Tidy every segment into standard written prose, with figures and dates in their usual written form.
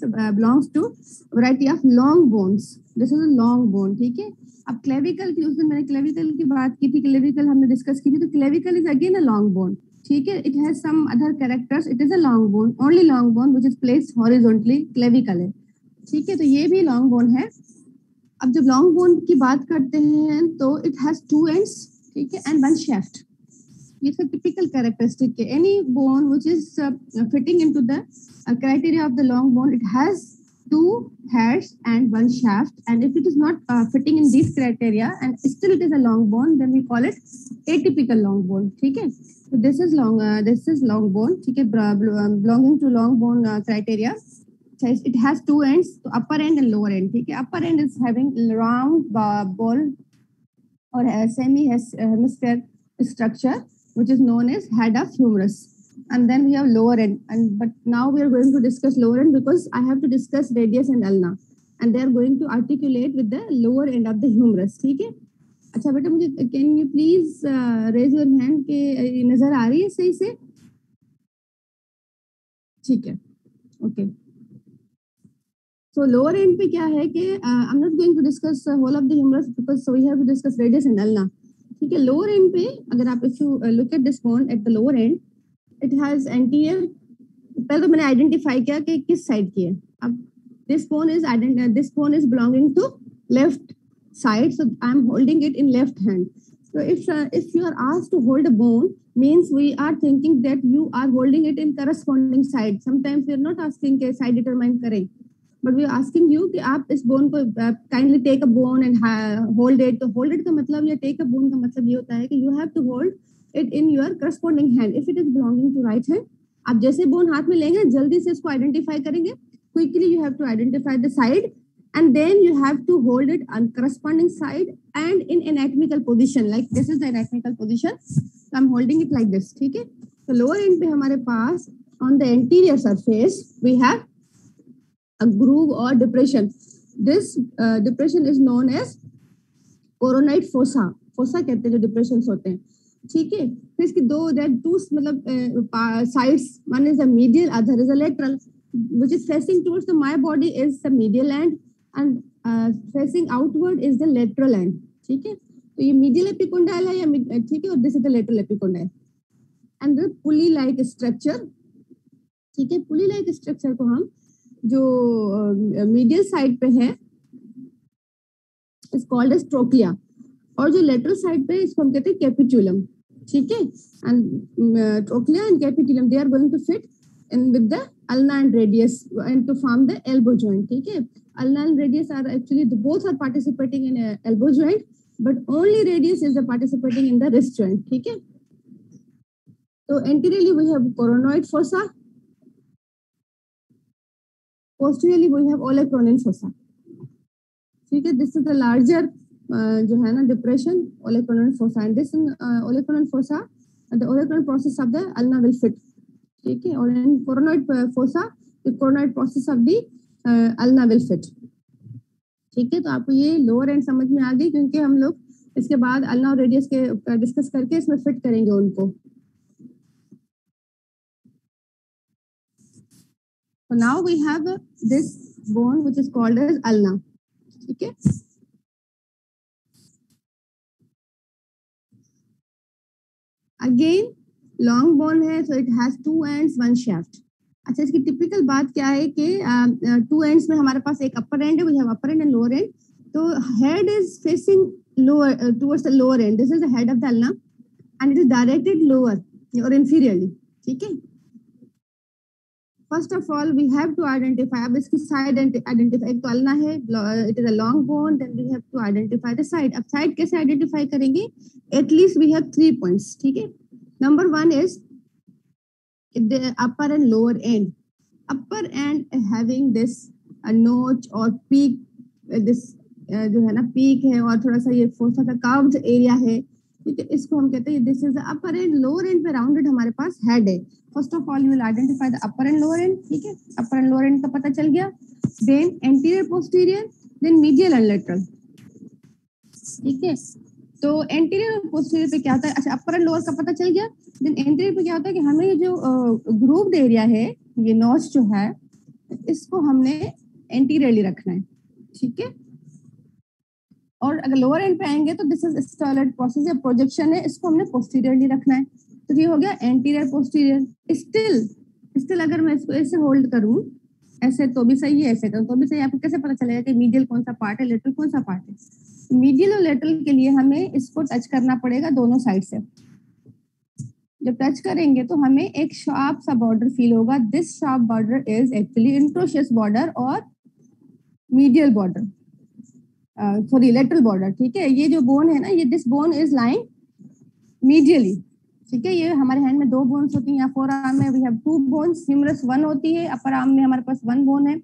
Belongs to variety of long bones. This is a long bone. ठीक है. अब clavicle की, उस दिन मैंने क्लेविकल की बात की थी, क्लेविकल हमने डिस्कस की थी. तो clavicle is again a long bone. ठीक है. It has some other characters. It is a long bone, only long bone which is placed horizontally. Clavicle है. ठीक है. तो ये भी लॉन्ग बोन है. अब जब लॉन्ग बोन की बात करते हैं तो इट हैज टू एंड्स. ठीक है. And one shaft. ये इसका टिपिकल कैरेक्टरिस्टिक है. Any bone which is fitting into the criteria of the long bone, it has two heads and one shaft. And if it is not fitting in these criteria and still it is a long bone, then we call it atypical long bone. ठीक है. So this is long bone. ठीक है. Belonging to long bone criteria. It has two ends, so upper end and lower end. ठीक है. Upper end is having round ball or semi-hemisphere structure, which is known as head of humerus. And then we have lower end, but now we are going to discuss lower end because I have to discuss radius and ulna, and they are going to articulate with the lower end of the humerus. ठीक है. अच्छा बेटा, मुझे can you please raise your hand कि नजर आ रही है सही से? ठीक है. Okay. So lower end पे क्या है कि I'm not going to discuss whole of the humerus because so we have to discuss radius and ulna. ठीक है. Lower end पे अगर आप if you look at this bone at the lower end, it has anterior. पहले तो मैंने identify किया कि किस साइड की है. अब this bone is belonging to left side, so I am holding it in left hand. So if you are asked to hold a bone, means we are thinking that you are holding it in corresponding side. Sometimes we are not asking के side determine करें, but we are asking you कि आप इस bone को kindly take a bone and hold it. तो hold it का मतलब या take a bone का मतलब ये होता है कि you have to hold it in your corresponding hand. If it is belonging to right hand, आप जैसे बोन हाथ में लेंगे जल्दी से इसको आइडेंटिफाई करेंगे. Quickly you have to identify the side and then you have to hold it on corresponding side and in anatomical position. Like this is the anatomical position. So I'm holding it like this. ठीक है. तो lower end पे हमारे पास on the anterior surface we have a groove or depression. This depression is known as coronoid fossa. Fossa कहते हैं जो depressions होते हैं. ठीक है. फिर इसकी दो मतलब sides, one is a medial, other is a lateral, which is facing towards the my body is the medial end and facing outward is the lateral end. ठीक है. तो ये medial epicondyle है या ठीक है, और this is the lateral epicondyle and the pulley like structure. ठीक है. pulley like structure को हम जो medial side पे है is called as trochlea, और जो lateral side पे इसको हम कहते हैं capitulum. ठीक है. And trochlea and capitulum, they are going to fit in with the ulna and radius and to form the elbow joint. ठीक है. Ulna and radius are actually both are participating in a elbow joint, but only radius is participating in the wrist joint. ठीक है. So anteriorly we have coronoid fossa, posteriorly we have olecranon fossa. ठीक है. This is the larger जो है ना depression, olecranon fossa, and this olecranon fossa, the olecranon process of the ulna will fit. ठीक है. और in coronoid fossa, the coronoid process of the ulna will fit. ठीक है. तो आपको ये लोअर एंड समझ में आ गई, क्योंकि हम लोग इसके बाद अल्ना और रेडियस के डिस्कस करके इसमें फिट करेंगे उनको. So now we have this bone which is called as ulna. ठीक है. Again long bone है, so it has two ends, one shaft. अच्छा, इसकी टिपिकल बात क्या है कि टू एंड्स में हमारे पास एक अपर एंड है, we have upper end end lower end. तो head is facing lower towards the lower end. This is the head of the ulna and it is directed lower और inferiorly. ठीक है. First of all we have to identify, अब इसकी side identify. एक तो ulna है, it is a long bone, then we have to identify the side. अब side कैसे आइडेंटिफाई करेंगे? At least we have 3 points. ठीक है. Number 1 is the upper and lower end. Upper end having this notch or peak, this जो है ना peak है और थोड़ा सा ये फोसा का curved area है. ठीक है. इसको हम कहते हैं this is the upper end. lower end पे rounded हमारे पास head है. First of all you will identify the upper and lower end. ठीक है. upper and lower end का पता चल गया. Then anterior posterior, then medial and lateral. ठीक है. तो एंटीरियर और पोस्टीरियर पे क्या होता है? अच्छा, अपर एंड लोअर का पता चल गया. देन एंटीरियर पे क्या होता है कि हमें जो ग्रूव्ड एरिया है, ये नॉच जो है, इसको हमने एंटीरियरली रखना है, ठीक है। और अगर लोअर एंड पे आएंगे तो दिस इज स्टाइलॉइड प्रोसेस या प्रोजेक्शन है, इसको हमने पोस्टीरियरली रखना है। तो ये हो गया एंटीरियर पोस्टीरियर। स्टिल अगर मैं इसको ऐसे होल्ड करूं, ऐसे तो भी सही है, ऐसे करूं तो भी सही है। आपको कैसे पता चलेगा कि मीडियल कौन सा पार्ट है, लेटरल कौन सा पार्ट है? मीडियल और लेटरल के लिए हमें इसको टच करना पड़ेगा दोनों साइड से। जब टच करेंगे तो हमें एक शार्प सा बॉर्डर फील होगा। This sharp border is actually interosseous border और medial border, sorry lateral border, ठीक है। ये जो बोन है ना, ये this bone is lying medially, ठीक है। ये हमारे हैंड में 2 बोन्स होती हैं, यहाँ फोर आर्म में वी हैव 2 बोन्स, ह्यूमरस 1 होती है, अपर आर्म में हमारे पास 1 बोन है,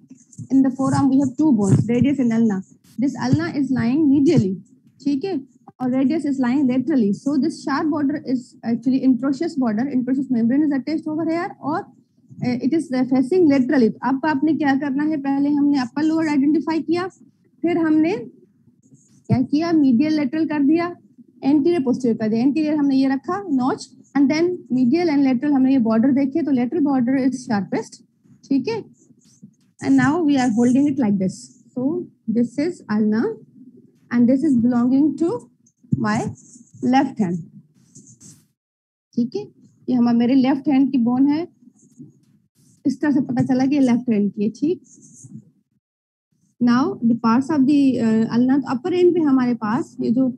in the forearm we have 2 bones, radius and ulna. This ulna is lying medially, ठीक है, और radius is lying laterally. So this sharp border is actually introtious border. Introtious membrane is attached over here और it is facing laterally. अब आपने क्या करना है, पहले हमने अपर लोअर आइडेंटिफाई किया, फिर हमने क्या किया, मीडियल लेटरल कर दिया, एंटीरियर पोस्टीरियर कर दिया। एंटीरियर हमने ये रखा notch, and then medial and lateral हमने ये बॉर्डर देखे, तो लेटरल बॉर्डर इज शार्पेस्ट, ठीक है। And now we are holding it like this. So this is ulna and this is belonging to my left hand, ठीक है। ये हमारा मेरे लेफ्ट हैंड की बोन है, इस तरह से पता चला कि ये लेफ्ट हैंड की है, ठीक। Now the parts of the ulna, upper and पे हमारे पास ये जो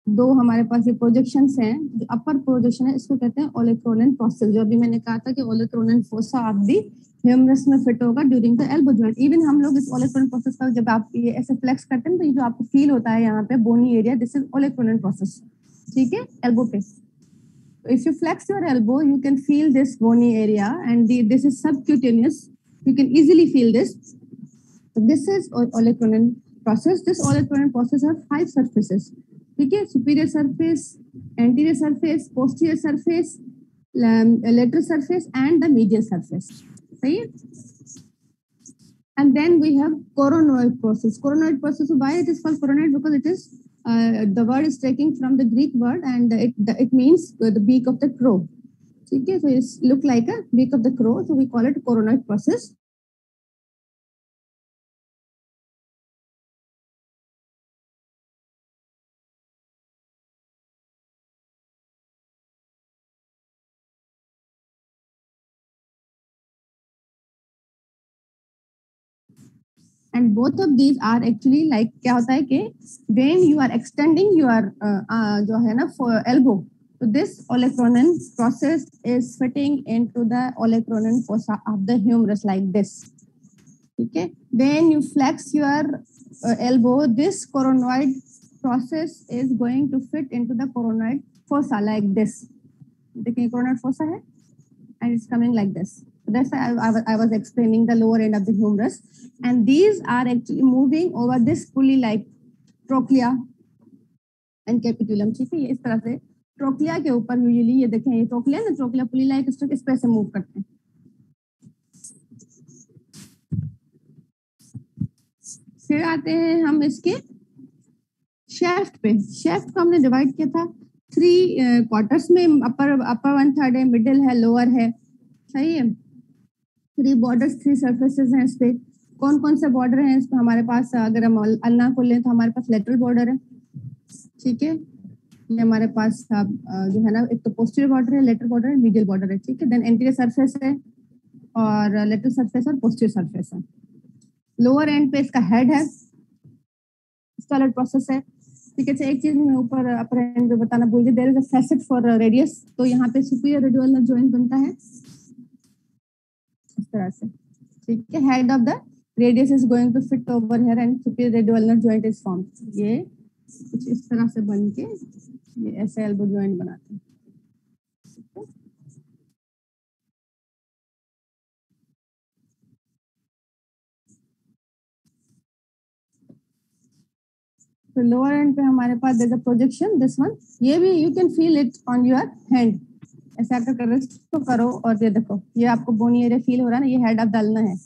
दो हमारे पास ये प्रोजेक्शंस हैं, जो अपर प्रोजेक्शन है इसको कहते हैं ओलेक्रोनन प्रोसेस, जो अभी मैंने कहा था कि ओलेक्रोनन फोसा ऑफ द ह्यूमरस में फिट होगा during the elbow joint. Even हम लोग इस ओलेक्रोनन प्रोसेस का जब आप ये ऐसे फ्लेक्स करते हैं तो ये जो आपको फील होता है यहाँ पे बोनी एरिया, दिस इज ओलेक्रोनन प्रोसेस, ठीक है, एल्बो पे। If you flex your elbow, you can feel this bony area, and this is subcutaneous. You can easily feel this. So this is olecranon process. This olecranon process has 5 surfaces. ठीक है, superior surface, anterior surface, posterior surface, lateral surface, and the medial surface. सही है? And then we have coronoid process. Coronoid process. Why it is called coronoid? Because it is the word is taken from the Greek word, and it means the beak of the crow. Okay, so it look like a beak of the crow, so we call it coronoid process. And both of these are actually like क्या होता है कि when you are extending your जो है ना elbow, so this olecranon process is fitting into the olecranon fossa of the humerus like this. Okay, when you flex your elbow, this coronoid process is going to fit into the coronoid fossa like this. देखिए coronoid fossa है and it's coming like this. So that's why I was explaining the lower end of the humerus, and these are actually moving over this pulley like trochlea and capitulum, ठीक है। ये इस तरह से trochlea के ऊपर usually ये देखें, ये ट्रोक्लिया ना, ट्रोक्लिया पुली लाइक स्ट्रक्चर इस तरह से मूव करते हैं। फिर आते हैं हम इसके शेफ्ट पे। शेफ्ट को हमने डिवाइड किया था 3 क्वार्टर्स में, अपर 1/3 है, मिडिल है, लोअर है, सही है। 3 बॉर्डर्स, 3 सर्फेसेस हैं इस पे। कौन कौन से बॉर्डर हैं इसमें हमारे पास? अगर हम अल्ना को लें तो हमारे पास लेटरल बॉर्डर है, ठीक है। ये हमारे पास जो है ना, एक तो पोस्टीरियर बॉर्डर है, लेटरल बॉर्डर है, मीडियल बॉर्डर है, ठीक है। देन एंटीरियर सरफेस है और लेटरल सरफेस और पोस्टीरियर सरफेस है। लोअर एंड पे इसका हेड है, स्टाइलॉइड प्रोसेस है, ठीक है। एक चीज मैं ऊपर अपर एंड पे बताना भूल गई, there is a facet for radius, तो यहाँ पे सुपीरियर रेडियोल्नर जॉइंट बनता है इस तरह से, ठीक है। Head of the radius is going to fit over here and superior radioulnar joint is formed. ये कुछ इस तरह से बन के ये ऐसे एल्बो जॉइंट बनाते हैं, तो लोअर एंड पे हमारे पास there is a projection, this one, ये भी you can feel it on your hand. ऐसे आकर कर रेस्ट तो करो और ये देखो, ये आपको बोनी एरिया फील हो रहा है ना, ये हेड ऑफ द अल्ना है,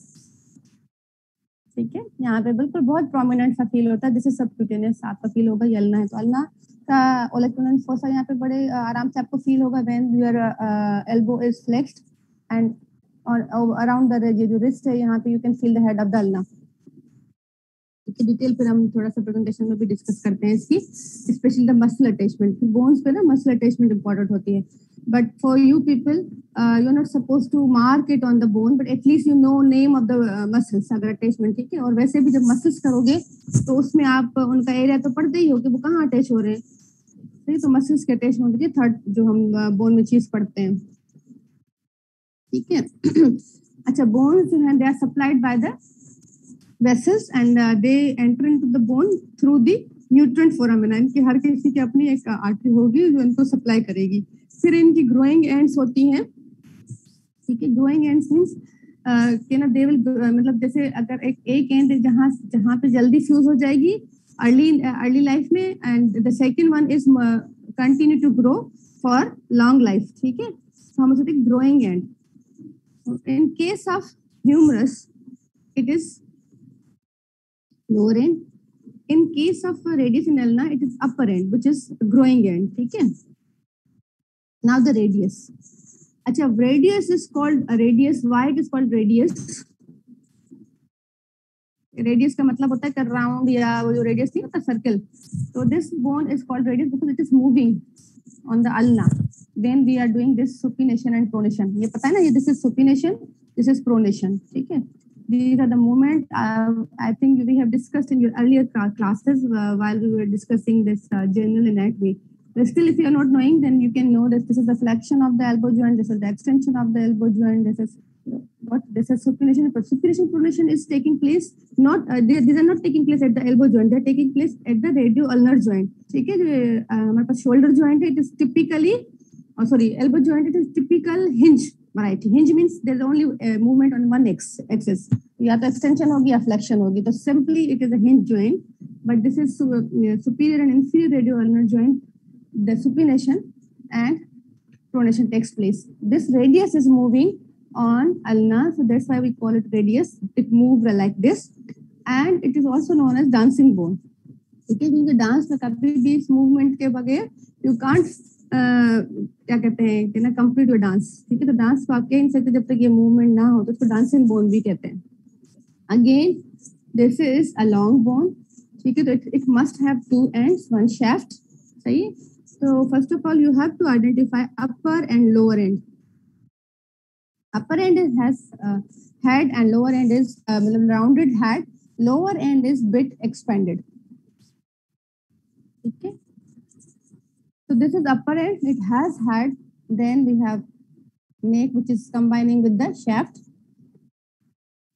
ठीक है। यहाँ पे बिल्कुल बहुत प्रोमिनेंट सा फील होता है, दिस इज सबक्यूटेनियस, आपका फील होगा ये अल्ना है। तो अल्ना का ओलेक्रानन फोसा यहाँ पे बड़े आराम से आपको फील होगा when your elbow is flexed and और अराउंड द ये जो रिस्ट है यहाँ पे you can feel the head of the ulna. इसकी डिटेल फिर हम थोड़ा सा प्रेजेंटेशन में भी डिस्कस करते हैं इसकी, स्पेशली द मसल अटैचमेंट। फिर बोन्स पे ना मसल अटैचमेंट इंपॉर्टेंट होती है, but for you people you are not suppose to mark it on the bone, but at least you know name of the muscles अगर attachment, ठीक है। और वैसे भी जब मसल्स करोगे तो उसमें आप उनका एरिया तो पढ़ते ही हो कि वो कहाँ अटैच हो रहे हैं, ठीक है। तो मसल्स के अटैचमेंट होती है थर्ड जो हम बोन में चीज पढ़ते हैं, ठीक है। अच्छा, बोन्स जो है they are supplied by the vessels and they enter into the bone through the nutrient foramina। इनकी हर किसी की अपनी एक आर्टरी होगी जो इनको सप्लाई करेगी। फिर इनकी ग्रोइंग एंड्स होती हैं, ठीक है। ग्रोइंग एंड्स मींस कि ना दे विल मतलब जैसे अगर एक एंड जहाँ जहाँ पे जल्दी फ्यूज हो जाएगी अर्ली लाइफ में, and the second one is continue to grow for long life, ठीक है। तो हम उसको growing end. In case of humerus it is lower end. In case of radius in ulna, it is upper end, which is growing end, ठीक है। Now the radius. अच्छा, radius is called radius. Why it is called radius? Radius का मतलब होता है round या वो जो रेडियस नहीं होता सर्कल। तो this bone is called radius because it is moving on the ulna. Then we are doing this supination and pronation. ये पता है ना, ये this is supination, this is pronation, ठीक है। These are the movement I think we have discussed in your earlier classes while we were discussing this general anatomy. But still, if you are not knowing, then you can know that this is the flexion of the elbow joint, this is the extension of the elbow joint, this is what this is supination. But supination pronation is taking place not these are not taking place at the elbow joint, they are taking place at the radioulnar joint, ठीक है। जो हमारे पास shoulder joint है, it is typically elbow joint, it is typical hinge variety. Hinge means there is only movement on one axis, या तो extension होगी या flexion होगी। तो simply it is a hinge joint, but this is superior and inferior radioulnar joint. The supination and pronation takes place. This radius is moving on ulna, so that's why we call it radius. It moves like this, and it is also known as dancing bone, ठीक है। क्योंकि dance में कभी भी इस movement के बगैर you can't क्या कहते हैं कि ना कंप्लीट योर डांस, ठीक है। तो डांस को आप कह नहीं सकते जब तक ये मूवमेंट ना हो, तो उसको डांसिंग बोन भी कहते हैं। Again this is a long bone, ठीक है। तो it must have two ends, one shaft, सही है। तो first of all you have to identify upper end lower end. Upper end has head and lower end is मतलब rounded head, lower end is bit expanded, ठीक है। So this is upper end, it has head, then we have neck which is combining with the shaft.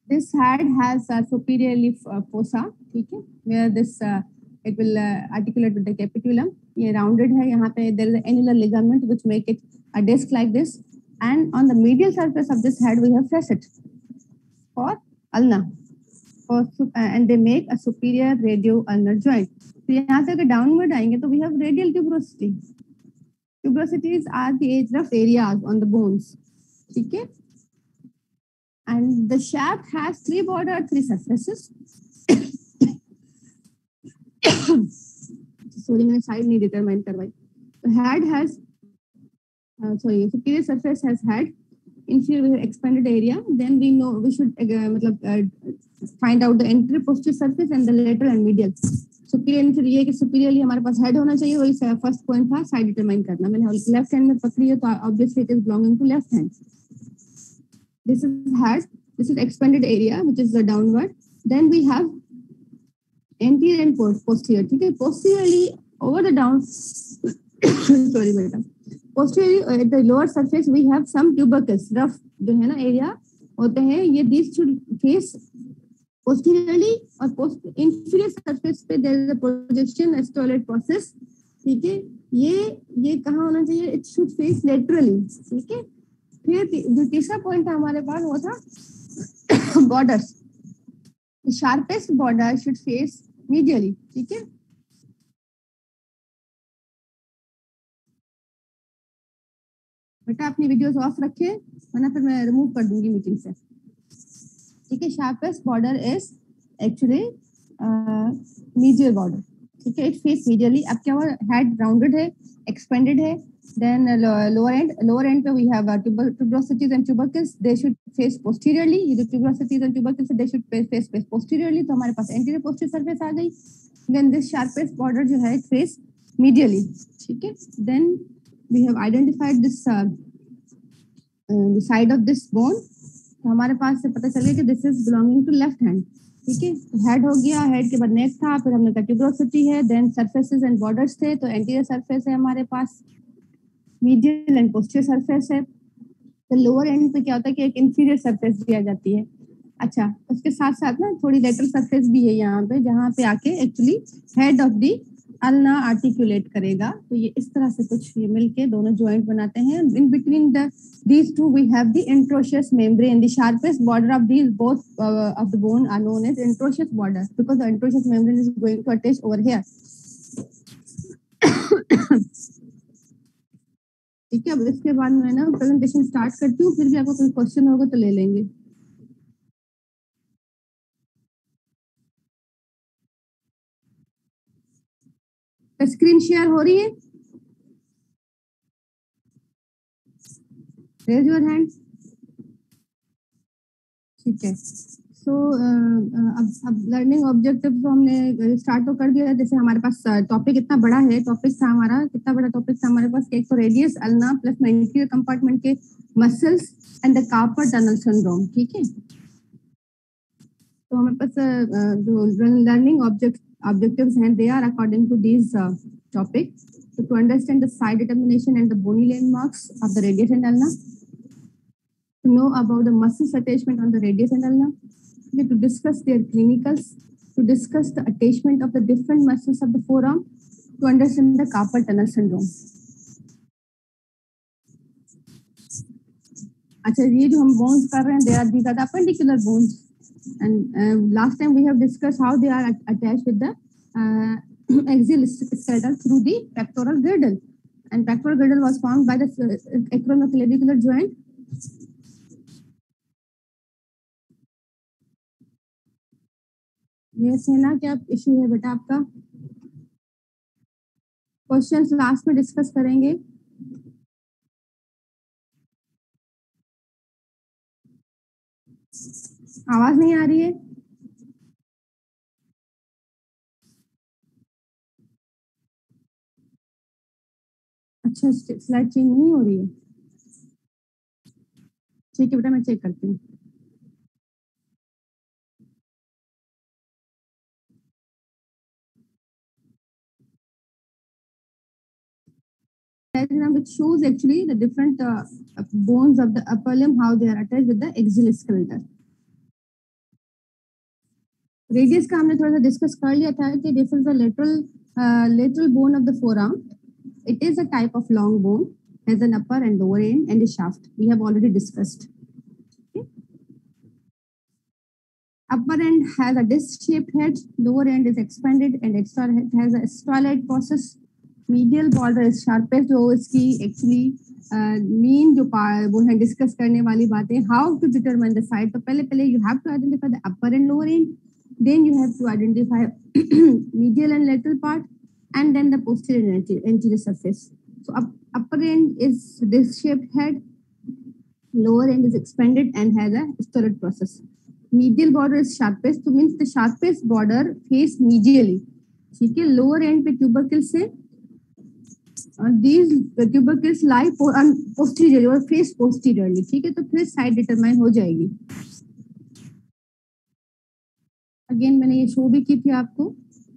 This head has superiorly fossa, ठीक है, where this it will articulate with the capitulum. ये rounded है, यहाँ पे there is an annular ligament which make it a disc like this, and on the medial surface of this head we have facet for ulna, and they make a superior radioulnar joint. तो यहाँ से अगर downward आएंगे तो we have radial tuberosity. Tuberosities are the edge of areas on the bones, ठीक है। And the shaft has 3 border 3 surfaces. Sorry मैंने side नहीं डिटरमाइन करवाई। तो head has superior surface has head, inferior we have expanded area, then we know we should find out the anterior posterior surface and the lateral and medial. Superior inferior, ये कि superiorly हमारे पास head होना चाहिए, वही first point था। Side determine करना, मैंने लेफ्ट हैंड में पकड़ी है तो obviously it is belonging to left hand. This is head, this is expanded area which is the downward, then we have anterior and posterior, ठीक है। Posteriorly over the down sorry बेटा, posteriorly at the lower surface we have some tubercles, rough जो है ना area होते हैं, ये this should face posteriorly और inferior surface पे there is a projection astollate process, ठीक है। ये कहाँ होना चाहिए, it should face laterally, ठीक है। फिर जो तीसरा पॉइंट था हमारे पास वो था borders, the sharpest border should face medially, ठीक है। बेटा अपनी वीडियोस ऑफ रखे वरना फिर मैं रिमूव कर दूंगी मीटिंग से, ठीक है। sharpest border is actually medial border, ठीक है, इट फेस मीडियली। अब क्या हुआ, हेड राउंडेड है, एक्सपेंडेड है, then lower end पे we have tuberosities and tubercles, they should face posteriorly, ये जो tuberosities and tubercles they should face posteriorly, तो हमारे पास anterior posterior surface आ गई। then this sharpest border जो है it face medially, ठीक है। then we have identified this the side of this bone, तो हमारे पास से पता चल गया कि this is belonging to left hand, ठीक है। हेड हो गया, हेड के बाद नेक था, फिर हमने कहा tuberosity है, देन सरफेसेस एंड बॉर्डर्स थे, तो एंटीरियर सरफेस है हमारे पास, मीडियल एंड पोस्टीरियर सरफेस है। तो लोअर एंड पे क्या होता है कि एक इंफीरियर सरफेस दी आ जाती है। अच्छा, उसके साथ साथ ना थोड़ी लेटरल सरफेस भी है यहाँ पे, जहाँ पे आके actually head of the ulna articulate करेगा। तो ये इस तरह से कुछ ये मिलके दोनों जॉइंट बनाते हैं। In between these two we have the introosseous membrane, the sharpest border of these both of the bone are known as introosseous border, because the introosseous membrane is going to attach over here। ठीक है, अब इसके बाद मैं ना presentation start करती हूँ, फिर भी आपको कोई क्वेश्चन होगा तो ले लेंगे। स्क्रीन शेयर हो रही है? Raise your hand. ठीक है, सो अब लर्निंग ऑब्जेक्टिव तो हमने स्टार्ट तो कर दिया। जैसे हमारे पास टॉपिक इतना बड़ा है, टॉपिक था हमारा, कितना बड़ा टॉपिक था हमारे पास, एक तो radius ulna plus interior compartment के muscles and the carpal tunnel syndrome, ठीक है। तो हमारे पास जो लर्निंग objectives हैं, they are according to these topic. So to understand the side determination and the bony landmarks of the radius and ulna, to know about the muscles attachment on the radius and ulna, to discuss their clinicals, to discuss the attachment of the different muscles of the forearm, to understand the carpal tunnel syndrome. अच्छा, ये जो हम bones कर रहे हैं, these are the appendicular bones, and last time we have discussed how they are attached with the axial skeleton through the pectoral girdle, and pectoral girdle was formed by the acromioclavicular joint. ये सेना क्या issue है बेटा आपका? Questions last में discuss करेंगे। आवाज नहीं आ रही है? अच्छा, स्लाइड चेंज नहीं हो रही है? ठीक है बेटा, मैं चेक करती हूँ। diagram which shows actually the different bones of the upper limb, how they are attached with the axial skeleton. Radius का हमने थोड़ा सा डिस्कस कर लिया था कि this is the lateral bone of the forearm. It is a type of long bone, has an upper and lower end and a shaft. We have already discussed. Okay. Upper end has a disc-shaped head, lower end is expanded, and external head has a styloid process. Medial border is sharpest, जो इसकी actually mean जो वो है discuss करने वाली बातें, how to determine the side. तो पहले you have to identify the upper and lower end, then you have to identify medial and lateral part, and then the posterior and anterior surface. So upper end is disc-shaped head, lower end is expanded and has a styloid process. Medial border is sharpest, तो means the sharpest border face medially, ठीक है। lower end पे tubercles से, these tubercles lie posteriorly or face posteriorly, ठीक है। तो फिर side determine हो जाएगी। अगेन मैंने ये शो भी की थी आपको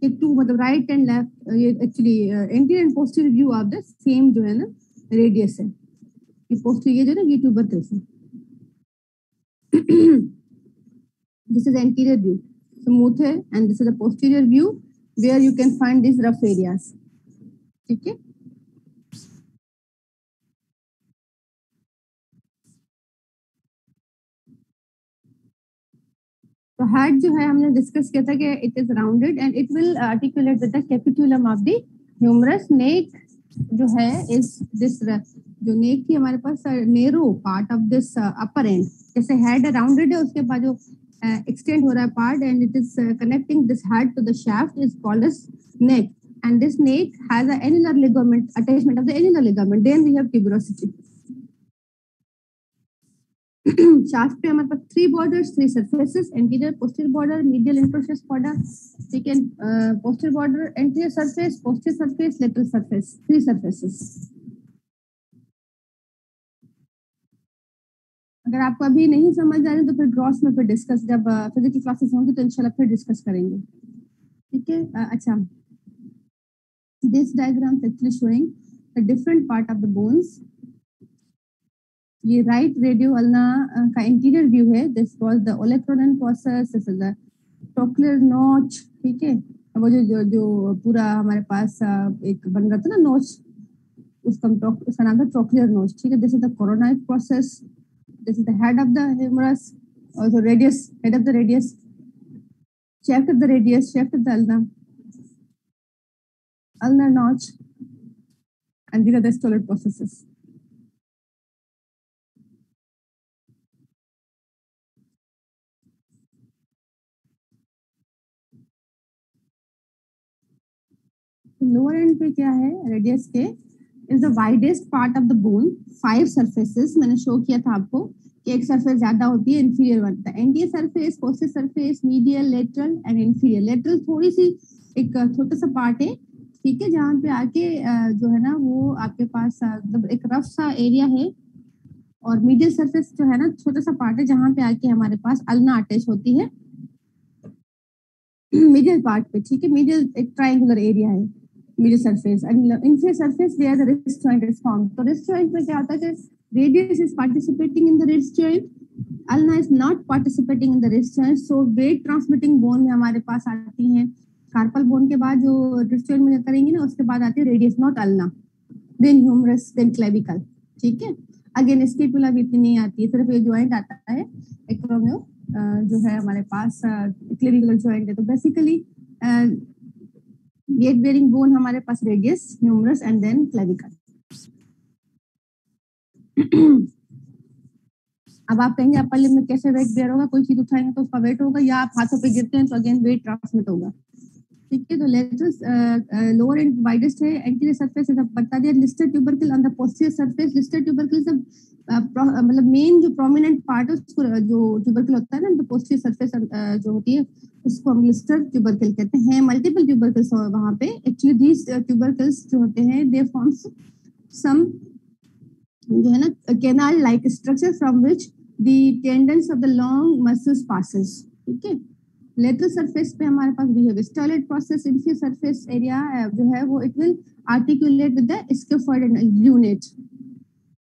कि टू मतलब राइट एंड लेफ्ट, ये actually anterior and posterior view of the same जो है ना रेडियस है। ये पोस्टीरियर जो है ना, ये tubercles है। This is anterior view, smooth है, and this is a posterior view where you can find these rough areas, ठीक है। तो हेड जो है हमने डिस्कस किया था कि it is rounded and it will articulate with the capitulum of the humerus. Neck जो है इज दिस, जो नेक थी हमारे पास narrow part of this upper end. जैसे हेड राउंडेड है, उसके बाद जो एक्सटेंड हो रहा है part and it is connecting this head to the shaft is called as neck, and this neck has an annular ligament, attachment of the annular ligament. Then we have tuberosity. Shaft पे हमारे पास 3 borders, 3 surfaces, anterior, posterior border, medial interosseous border. ठीक है, posterior border, anterior surface, posterior surface, lateral surface, 3 surfaces. अगर आपको अभी नहीं समझ आ रही तो फिर ग्रॉस में फिर डिस्कस, जब फिजिकल क्लासेस होंगी तो इंशाल्लाह फिर डिस्कस करेंगे. ठीक है, अच्छा. This diagram is actually showing the different part of the bones. ये राइट रेडियो अल्ना का इंटीरियर व्यू है. This was the olecranon process, this is the trochlear notch. ठीक है, वो जो पूरा हमारे पास एक बन रहा था ना नॉच, उसका नाम था ट्रोक्लियर नॉच. ठीक है, this is the coronoid process, this is the head of the humerus, also radius, head of the radius, shaft of the radius, shaft of the ulnar notch, and these are the stolid processes. Lower end पे क्या है, radius के is the widest part of the bone, 5 surfaces. मैंने show किया था आपको कि एक सरफेस ज्यादा होती है, inferior one. The anterior surface, posterior surface, medial, lateral and inferior. Lateral थोड़ी सी एक छोटा सा पार्ट है. ठीक है, जहाँ पे आके जो है ना वो आपके पास मतलब एक रफ सा एरिया है. और मीडियल सरफेस जो है ना छोटा सा पार्ट है, जहाँ पे आके हमारे पास अल्ना अटैच होती है मीडियल पार्ट पे. ठीक है, मीडियल एक ट्रायंगुलर एरिया है medial surface, and inferior surface where the wrist joint is formed. तो wrist joint में क्या होता है कि radius is participating in the wrist joint, ulna is not participating in the wrist joint. So weight transmitting bone में हमारे पास आती हैं. कार्पल बोन के बाद जो wrist joint में करेंगे ना, उसके बाद आती है radius, not ulna, then humerus, then clavicle. ठीक है, अगेन स्केपुला भी इतनी नहीं आती है, सिर्फ ये ज्वाइंट आता है एक्रोमियो जो है हमारे पास क्लेविकुलर ज्वाइंट है. तो बेसिकली वेट बेयरिंग बोन हमारे पास radius, humerus and then clavicle. अब आप कहेंगे अपर लिम्ब में कैसे वेट बेयर होगा, कोई चीज उठाएंगे तो उसका वेट होगा, या आप हाथों पे गिरते हैं तो अगेन वेट ट्रांसमिट होगा. ठीक है, तो लेटरल लोअर एंड वाइडेस्ट है, एंटीरियर सरफेस है, बता दिया. Listed tubercle on the posterior surface. Listed tubercle सब मतलब मेन जो प्रोमिनेंट पार्ट है उसको जो ट्यूबरकल होता है ना, तो पोस्टीरियर सरफेस जो होती है उसको हम लिस्टेड ट्यूबरकल कहते हैं. मल्टीपल ट्यूबरकल्स वहां पे. एक्चुअली दीस ट्यूबरकल्स जो होते हैं दे फॉर्म्स सम जो है ना canal like structure from which the tendons of the long muscles passes. ठीक है, लेटरल सरफेस पे हमारे पास भी है styloid process. Inferior surface area जो है वो it will articulate with the scaphoid and lunate.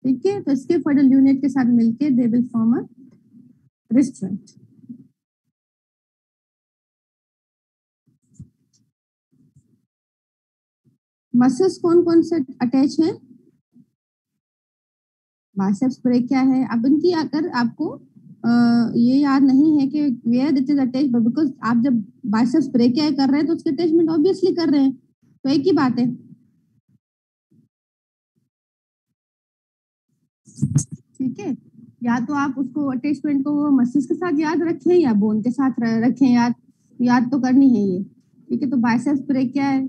ठीक है, तो स्कैफोल्ड एंड ल्यूनेट के साथ मिलके they will form a wrist joint. Muscles कौन कौन से अटैच हैं? बाइसेप्स ब्रेकिया है. अब इनकी अगर आपको ये याद नहीं है कि where it is attach, because आप जब बाइसेप्स ब्रेकिया कर रहे हैं तो उसके अटैचमेंट ऑब्वियसली कर रहे हैं, तो एक ही बात है. ठीक है, या तो आप उसको अटैचमेंट को मसल्स के साथ याद रखें या बोन के साथ रखें, याद तो करनी है ये. ठीक है, तो बाइसेप्स ब्रेकिया है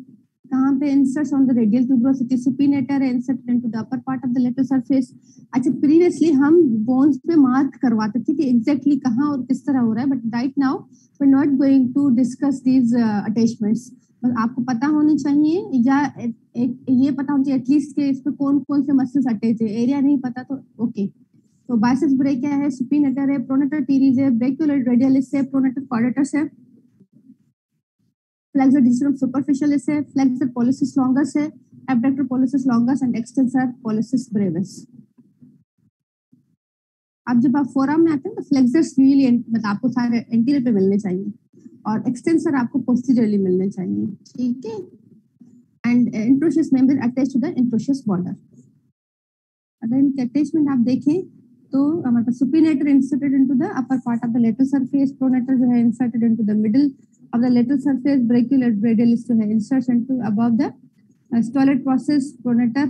कहाँ पे, inserts on the radial tuberosity, supinator है, inserted into the upper part of the lateral surface. अच्छा, प्रीवियसली हम बोन्स पे मार्क करवाते थे कि एग्जैक्टली कहाँ और किस तरह हो रहा है, but right now we are not going to discuss these attachments. बस आपको पता होनी चाहिए, या ये पता होना चाहिए एटलीस्ट कि इस पे कौन कौन से मसल्स अटैच है. एरिया नहीं पता तो ओके. तो बाइसेप्स ब्रेकिया है, सुपिनेटर है, प्रोनेटर टीरीज है, ब्रेकियोलर रेडियलिस है, प्रोनेटर क्वाड्रेटस है, flexor digitorum superficialis है, flexor pollicis longus है, abductor pollicis longus and extensor pollicis brevis. अब जब आप फोरआर्म में आते हैं तो फ्लेक्सर्स यूजुअली मतलब आपको सारे एंटीरियर पे मिलने चाहिए और एक्सटेंसर आपको पोस्टीरियरली मिलने चाहिए. ठीक है, and interosseous membrane attach to the interosseous border. अगर इनके अटैचमेंट आप देखें तो हमारे पास supinator inserted into the upper part of the lateral surface, pronator जो है inserted into the middle of the lateral surface, brachial radialis जो है inserts into above the stolid process, pronator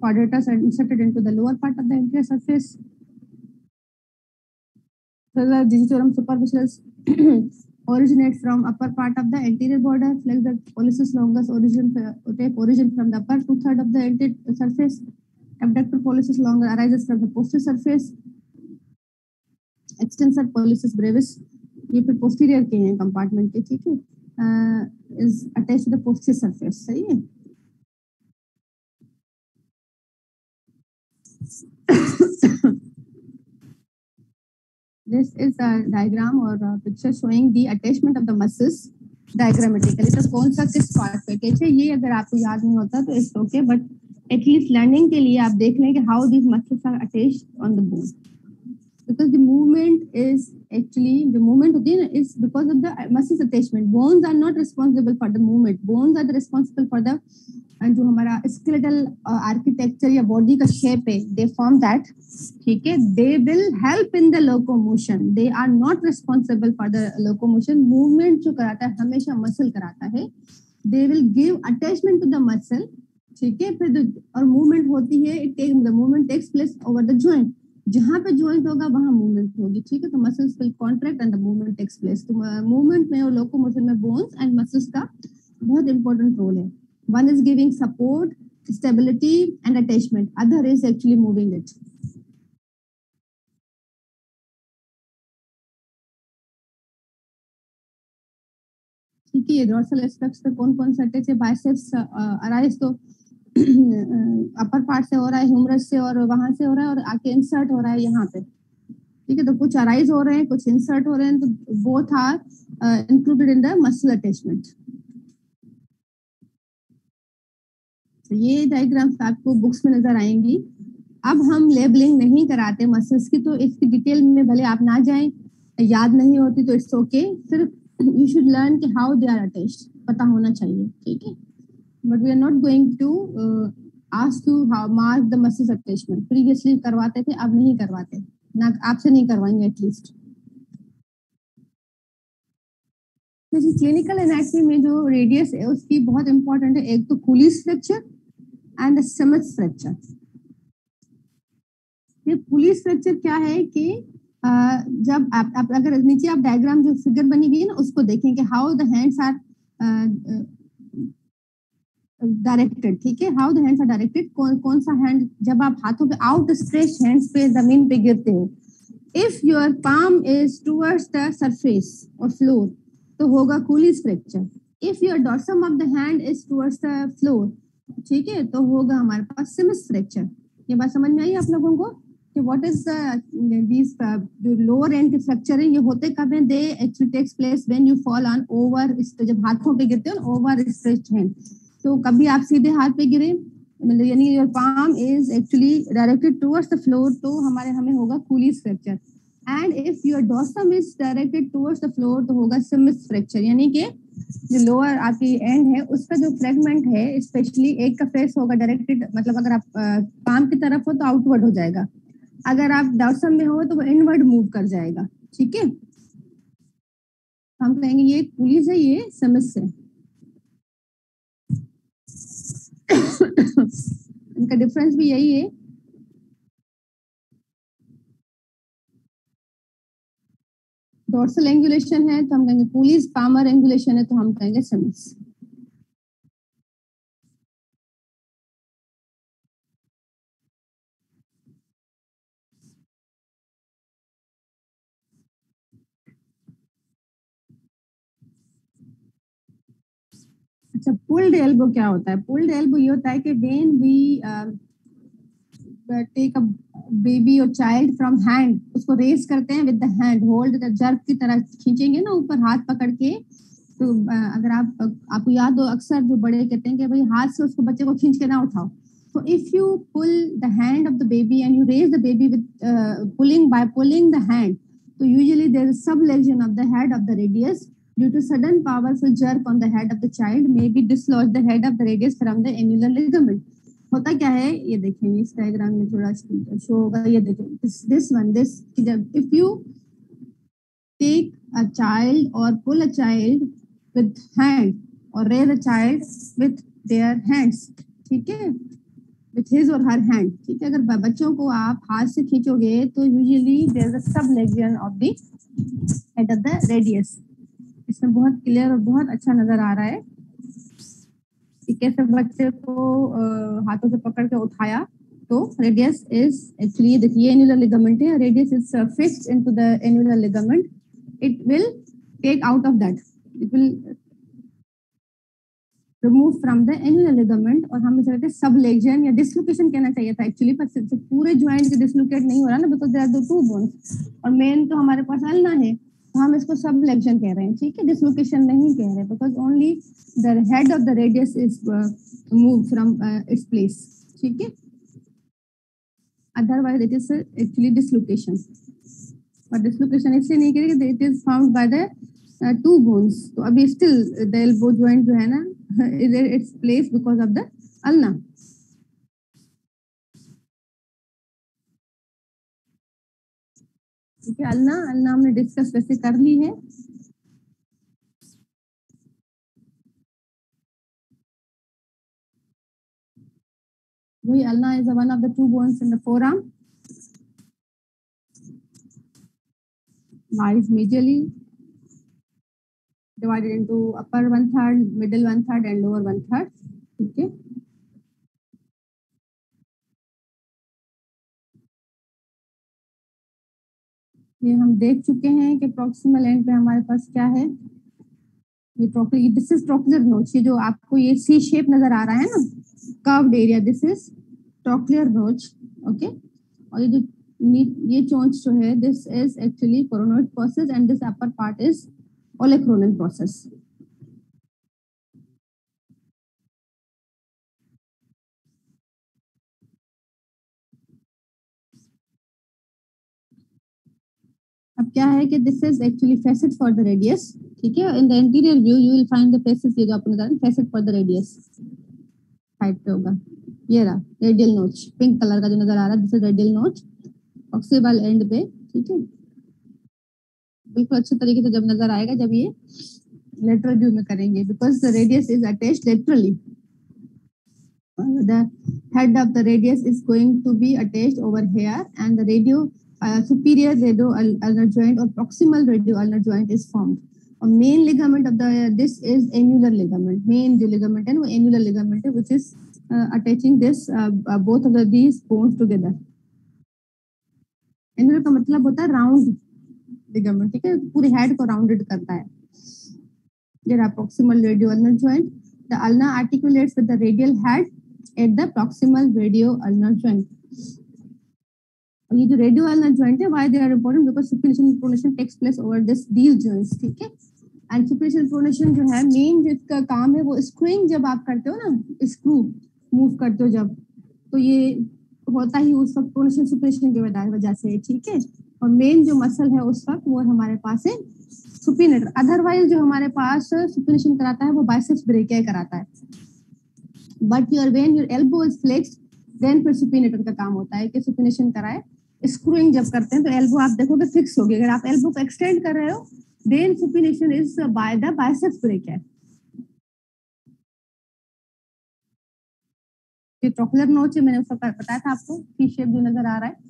quadratus and inserted into the lower part of the anterior surface. The digitorum superficialis originate from upper part of the anterior border, flex the pollicis longus take origin from the upper 2/3 of the anterior surface. Abductor pollicis longus arises from the posterior surface. Extensor pollicis brevis, ये फिर posterior के हैं compartment के, ठीक है, is attached to the posterior surface, सही है. This is a diagram or a picture showing the attachment of the muscles diagrammatically. तो कौन सा किस part पे अटैच है ये अगर आपको याद नहीं होता तो it's okay, but at least learning के लिए आप देख लें कि how these muscles are attached on the bone. Because the movement is actually the movement is because of the muscles attachment. Bones are not responsible for the movement. Bones are responsible for the जो हमारा skeletal architecture या body का shape है, they form that, ठीक है. They will help in the locomotion. They are not responsible for the locomotion. Movement जो कराता है हमेशा muscle कराता है. They will give attachment to the muscle, ठीक है. फिर और movement होती है, the movement takes place over the joint. जहाँ पे ज्वाइंट होगा वहाँ मूवमेंट होगी, ठीक है. तो muscles will contract and the movement takes place. तो मूवमेंट में और लोकोमोशन में बोन्स एंड मसल्स का बहुत इंपॉर्टेंट रोल है. One is giving support, stability and attachment, other is actually moving it. ठीक है. ये डोर्सल एस्पेक्ट्स पे कौन कौन सा अटैच है? बाइसेप्स अराइज तो अपर पार्ट से हो रहा है, ह्यूमरस से, और वहां से हो रहा है और आके इंसर्ट हो रहा है यहाँ पे, ठीक है. तो कुछ अराइज हो रहे हैं, कुछ इंसर्ट हो रहे हैं, तो both are included in the muscle attachment. तो ये डायग्राम्स आपको बुक्स में नजर आएंगी. अब हम लेबलिंग नहीं कराते मसल्स की, तो इसकी डिटेल में भले आप ना जाएं, याद नहीं होती तो इट्स ओके. सिर्फ यू शुड लर्न कि हाउ दे आर अटैच्ड, पता होना चाहिए, ठीक है. But we are not going to ask you how mark the muscles attachment. Previously करवाते थे, अब नहीं करवाते, ना आपसे नहीं करवाएंगे एटलीस्ट. जैसे क्लिनिकल एनाटॉमी में जो रेडियस है उसकी बहुत इंपॉर्टेंट है. एक तो Coolidge fracture and Simas fracture. ये कूलीज फ्रैक्चर क्या है कि जब आप अगर नीचे आप डायग्राम जो फिगर बनी हुई है ना उसको देखें कि how the hands are directed, ठीक है. How the hands are directed, कौन सा हैंड जब आप हाथों पे आउट स्ट्रेच हैंड्स पे जमीन पे गिरते हो, if your palm is towards the surface और फ्लोर तो होगा Coolidge fracture. If your dorsum of the hand is towards the floor, ठीक है, तो होगा हमारे पास सिमस फ्रैक्चर. ये बात समझ में आई आप लोगों को कि व्हाट इज दिस जो लोअर एंड के फ्रैक्चर है ये होते कब हैं? They actually takes place when you fall on over, जब हाथों पे गिरते हो ओवर स्ट्रेच्ड हैंड. तो कभी आप सीधे हाथ पे गिरे, मतलब यानी your palm is actually directed towards the floor, तो हमें होगा Coolidge fracture. And if your dorsum is directed towards the floor तो होगा सिमस फ्रैक्चर. यानी कि जो लोअर आपकी एंड है उसका जो फ्रेगमेंट है, स्पेशली एक का फेस होगा डायरेक्टेड, मतलब अगर आप पाम की तरफ हो तो आउटवर्ड हो जाएगा, अगर आप डॉर्सम में हो तो वो इनवर्ड मूव कर जाएगा, ठीक है. हम कहेंगे ये कूलीज है, ये सिमस है. इनका डिफरेंस भी यही है. डोर्सल एंगुलेशन है तो हम कहेंगे कूलीज, पामर एंगुलेशन है तो हम कहेंगे सिमस. अच्छा, पुल्ड एल्बो क्या होता है? पुल्ड एल्बो ये होता है कि when we take a baby और चाइल्ड फ्रॉम हैंड, उसको रेस करते हैं with the hand, hold jerk की तरह खींचेंगे ना ऊपर हाथ पकड़ के. तो अगर आपको याद हो, अक्सर जो बड़े कहते हैं कि भाई हाथ से उसको बच्चे को खींच के ना उठाओ. So if you pull the hand of the baby and you raise the baby with pulling the hand, so usually there is subluxation of the head of the radius due to sudden powerful jerk on the head of the child may be dislodge the head of the radius from the annular ligament. होता क्या है ये देखें, इस diagram में थोड़ा show होगा, ये देखें this one, if you take a child or pull a child with hand or raise a child with their hands, ठीक है, with his or her hand, ठीक है. अगर बच्चों को आप हाथ से खींचोगे तो usually there is a subluxation of the head of the radius. इसमें बहुत क्लियर और बहुत अच्छा नजर आ रहा है कि कैसे बच्चे को हाथों से पकड़ के उठाया तो रेडियस इज एक्चुअली, देखिए एन्युलर लिगामेंट है, radius is fixed into the annular ligament, it will take out of that, it will remove from the annular ligament, और हम इसे कहते हैं सबलेक्शन या डिसलोकेशन कहना चाहिए था एक्चुअली, पर पूरे ज्वाइंट के डिसलोकेट नहीं हो रहा ना, because there are the two bones और मेन तो हमारे पास अल्ना है, तो हम इसको सबलेक्शन कह रहे हैं, ठीक है, डिसलोकेशन नहीं कह रहे, because only the head of the radius is move from its place, ठीक है, otherwise it is actually dislocation, पर डिसलोकेशन इसलिए नहीं करेंगे, it is found by the two bones, तो अभी स्टिल द एल्बो जॉइंट जो है ना is at its place because of the ulna. ठीक है, अल्ना हमने डिस्कस वैसे कर ली है, वही ulna is one of the two bones in the forearm, lies majorly divided into upper 1/3, middle 1/3 and lower 1/3, ठीक है, ये हम देख चुके हैं कि प्रॉक्सिमल एंड पे हमारे पास क्या है, ये ट्रोक्लियर, दिस इज ट्रोक्लियर नोच, ये जो आपको ये सी शेप नजर आ रहा है ना, curved area, this is trochlear notch, okay, और ये जो ये चोंच जो है, this is actually coronoid process and this upper part is olecranon process. अब क्या है कि this is actually facet for the radius, ठीक है, in the interior view you will find the faces, ये जो आपने बताया facet for the radius, side पे होगा, ये रहा रेडियल नोच, पिंक कलर का जो नजर आ रहा है, दिस इज रेडियल नोच ऑक्सीबल एंड पे, ठीक है, बिल्कुल अच्छे तरीके से जब नजर आएगा जब ये लेटरल व्यू में करेंगे, because the radius is attached laterally, the head of the radius is going to be attached over here and the radio superior radio ulnar joint or proximal radio ulnar joint is formed. A main ligament of the this is annular ligament, main जो ligament है वो annular ligament है, which is attaching this both of these bones together. annular का मतलब होता है round ligament, ठीक है, पूरे head को rounded करता है। There are proximal radio ulnar joint. The ulna articulates with the radial head at the proximal radio ulnar joint. और ये जो रेडियो अल्नर जॉइंट है, why they are important, because supination pronation takes place over this these joints, ठीक है, and supination pronation जो है main जिसका काम है वो स्क्रूइंग, जब आप करते हो ना, स्क्रू मूव करते हो जब, तो ये होता ही उस वक्त प्रोनेशन सुपिनेशन की वजह से, ठीक है, और मेन जो मसल है उस वक्त वो हमारे पास है सुपिनेटर, अदरवाइज जो हमारे पास सुपिनेशन कराता है वो बाइसेप्स ब्रेकियाई कराता है, but your when your elbow is flexed then फिर सुपिनेटर का काम होता है कि सुपिनेशन कराए। स्क्रूइंग जब करते हैं तो एल्बो आप देखोगे फिक्स होगी, अगर आप एल्बो को एक्सटेंड कर रहे हो then supination is by the biceps brachii. ये ट्रोक्लियर नोच मैंने उसका बताया था आपको, सी शेप जो नजर आ रहा है,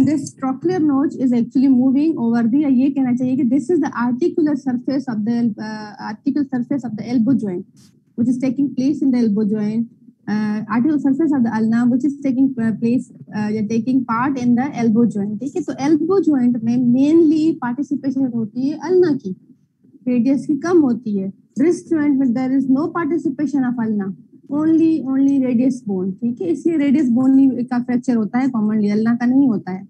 this trochlear notch is actually moving over the, ये कहना चाहिए कि this is the articular surface of the elbow joint which is taking place in the elbow joint, articular surface of the ulna which is taking place taking part in the elbow joint, ठीक है, तो elbow joint में mainly participation होती है ulna की, radius की कम होती है, wrist joint में there is no participation of ulna, only radius bone, ठीक है, इसलिए रेडियस बोन का फ्रैक्चर होता है कॉमनली, अल्ना का नहीं होता है।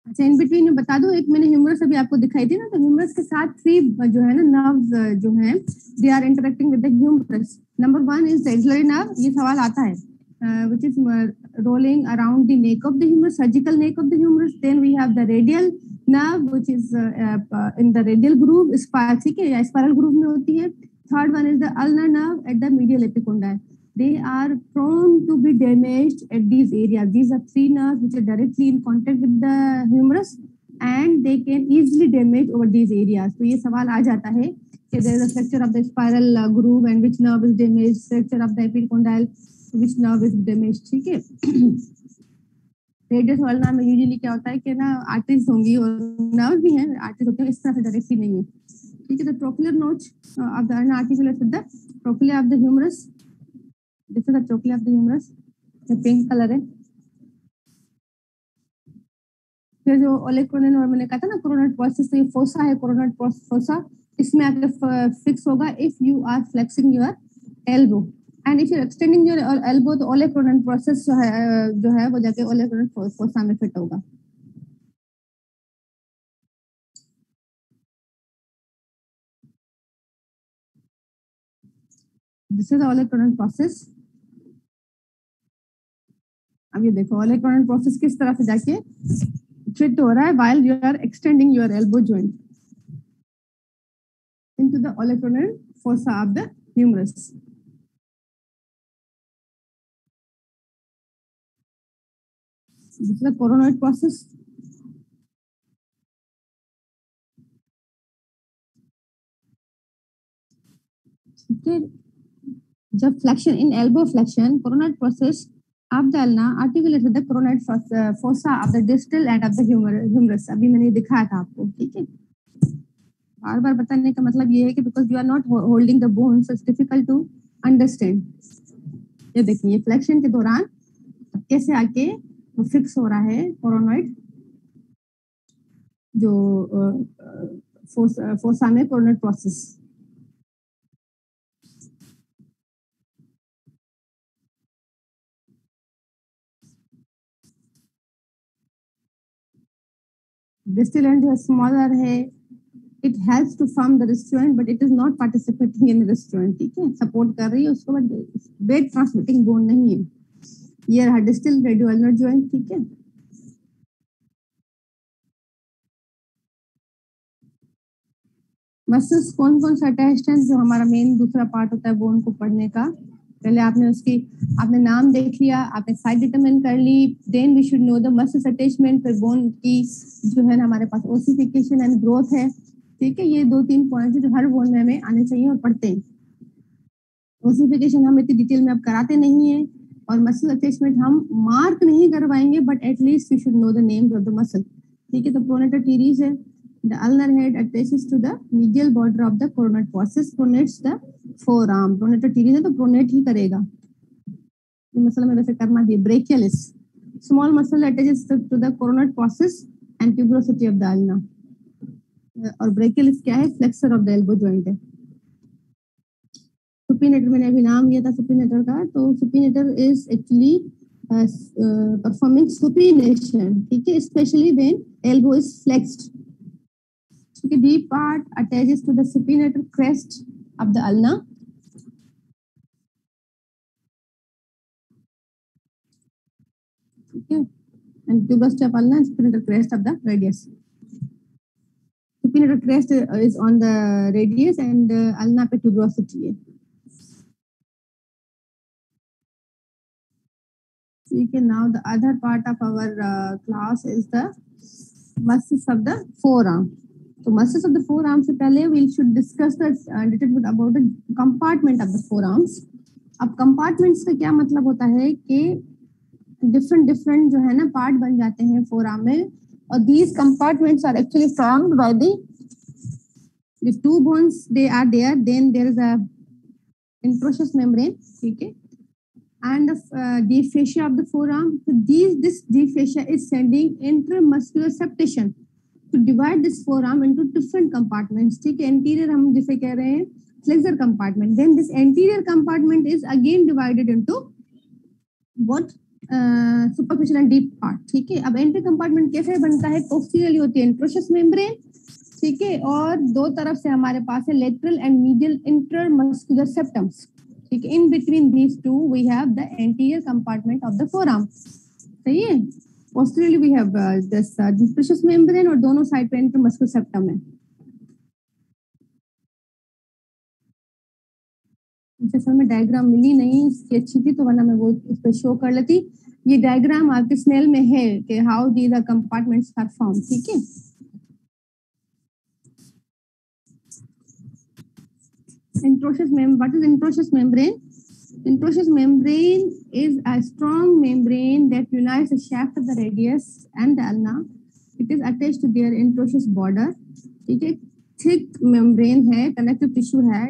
अच्छा, इन बिटवीन में बता दो, एक मैंने ह्यूमरस अभी आपको दिखाई दी ना, तो ह्यूमरस के साथ थ्री जो है ना नर्व्स जो हैं they are interacting with the humerus. Number 1 is the axillary nerve, ये सवाल आता है, which is rolling around the neck of the humerus, surgical neck of the humerus, then we have the radial nerve which is in the radial groove, ठीक है, या spiral groove में होती है। Third one is the ulnar nerve at the medial epicondyl. They are prone to be damaged at these areas. These are 3 nerves which are directly in contact with the humerus. and they can easily damage over these areas. तो ये सवाल आ जाता है कि there is a fracture of the spiral groove and which nerve is damaged, fracture of the epicondyle, which nerve is damaged. ठीक है. Radius वाला में यूजुअली क्या होता है कि ना आर्टरीज होंगी और नर्व भी हैं, आर्टरीज होते हैं, इस तरह से डायरेक्टली नहीं है. ठीक है. द ट्रोकुलर नोच of the articulate with the trochlea of the humerus. This is the trochlea of the humerus. ये पिंक कलर है. फिर जो ओलेक्रोनिन और मैंने कहा था ना कोरोनेट प्रोसेस, तो ये फोसा है, कोरोनेट फोसा. इसमें आके फिक्स होगा if you are flexing your elbow and if you are extending your elbow, तो ओलेक्रोनिन प्रोसेस जो है वो जाके ओलेक्रोनिन फोसा में फिट होगा. This is olecranon process. अब ये देखो ओलेक्रोनिन प्रोसेस किस तरह से जाके फिट हो रहा है while you are extending your elbow joint into the olecranon fossa of the humerus. This is the coronoid process. Okay. जब flexion in elbow flexion, coronoid process of the ulna articulates with the coronoid fossa of the distal end of the humerus. अभी मैंने दिखाया था आपको. ठीक है. बार बार बताने का मतलब ये है कि because you are not holding the bone, so it's difficult to understand. ये देखिए ये flexion के दौरान कैसे आके वो फिक्स हो रहा है कोरोनॉइड जो फोसा में कोरोनॉइड प्रोसेस. Distal end है, smaller है. It helps to form the wrist joint, but it is not participating in the wrist joint. ठीक है, सपोर्ट कर रही है उसको, बट वेट ट्रांसमिटिंग बोन नहीं है. ये रहा डिस्टल रेडियोल्नर जॉइंट. ठीक है. मसल्स कौन कौन सा अटैच्ड है, जो हमारा मेन दूसरा पार्ट होता है बोन को पढ़ने का. पहले आपने नाम देख लिया, आपने साइज डिटरमाइन कर ली. Then we should know the muscles attachment. फिर बोन की जो है ना हमारे पास ओसिफिकेशन एंड ग्रोथ है. ठीक है. ये 2-3 पॉइंट जो हर बोन में हमें आने चाहिए और पढ़ते हैं. ओसिफिकेशन हम इतनी डिटेल में अब कराते नहीं है और मसल अटैचमेंट हम मार्क नहीं करवाएंगे, but at least you should know the names of the muscle. ठीक है. तो प्रोनेटर टीरीज है. The ulnar head attaches to the medial border of the coronate process, pronates the forearm. Pronator teres है तो pronate ही करेगा. ये मसल में वैसे करना भी. Brachialis, small muscle attaches to the coronate process and tuberosity of the ulna. और brachialis क्या है? Flexor of the elbow joint है. Supinator मैंने अभी नाम लिया था supinator का, तो supinator is actually performing supination. ठीक है. Especially when elbow is flexed. The deep part attaches to the supinator crest of the ulna. Okay, and tuberosity of ulna and supinator crest of the radius. Supinator crest is on the radius and ulna पे tuberosity है. ठीक है. Now the other part of our class is the muscles of the forearm. तो muscles of the forearm से पहले we should discuss the little bit about the compartment of the forearms. अब compartments का क्या मतलब होता है कि डिफरेंट जो है ना पार्ट बन जाते हैं फोर आर्म में, और these compartments are actually formed by the two bones. They are there, then there is a interosseous membrane. ठीक है. and the deep fascia of the forearm. So this deep fascia is sending intramuscular septation to divide this forearm into different compartments. ठीक है. anterior हम जिसे कह रहे हैं flexor compartment. Then this anterior compartment is again divided into what superficial and deep part. ठीक है. अब anterior compartment कैसे बनता है? posteriorly होती है इंट्रोशियस मेम्ब्रेन. ठीक है. और दो तरफ से हमारे पास है lateral and medial intermuscular septums. ठीक है. in between these two we have the anterior compartment of the forearm. सही है. posteriorly we have this precious membrane और दोनों साइड पे intermuscular septum है. जैसे हमें डायग्राम मिली नहीं, इसकी अच्छी थी तो वरना मैं वो इस पे शो कर लेती. ये डायग्राम आपके स्नेल में है कि how these are compartments are form. ठीक है. Interosseous membrane. What is interosseous membrane? Interosseous membrane is a strong membrane that unites the shaft of the radius and the ulna. It is attached to their interosseous border. ठीक है, thick membrane है, connective tissue है.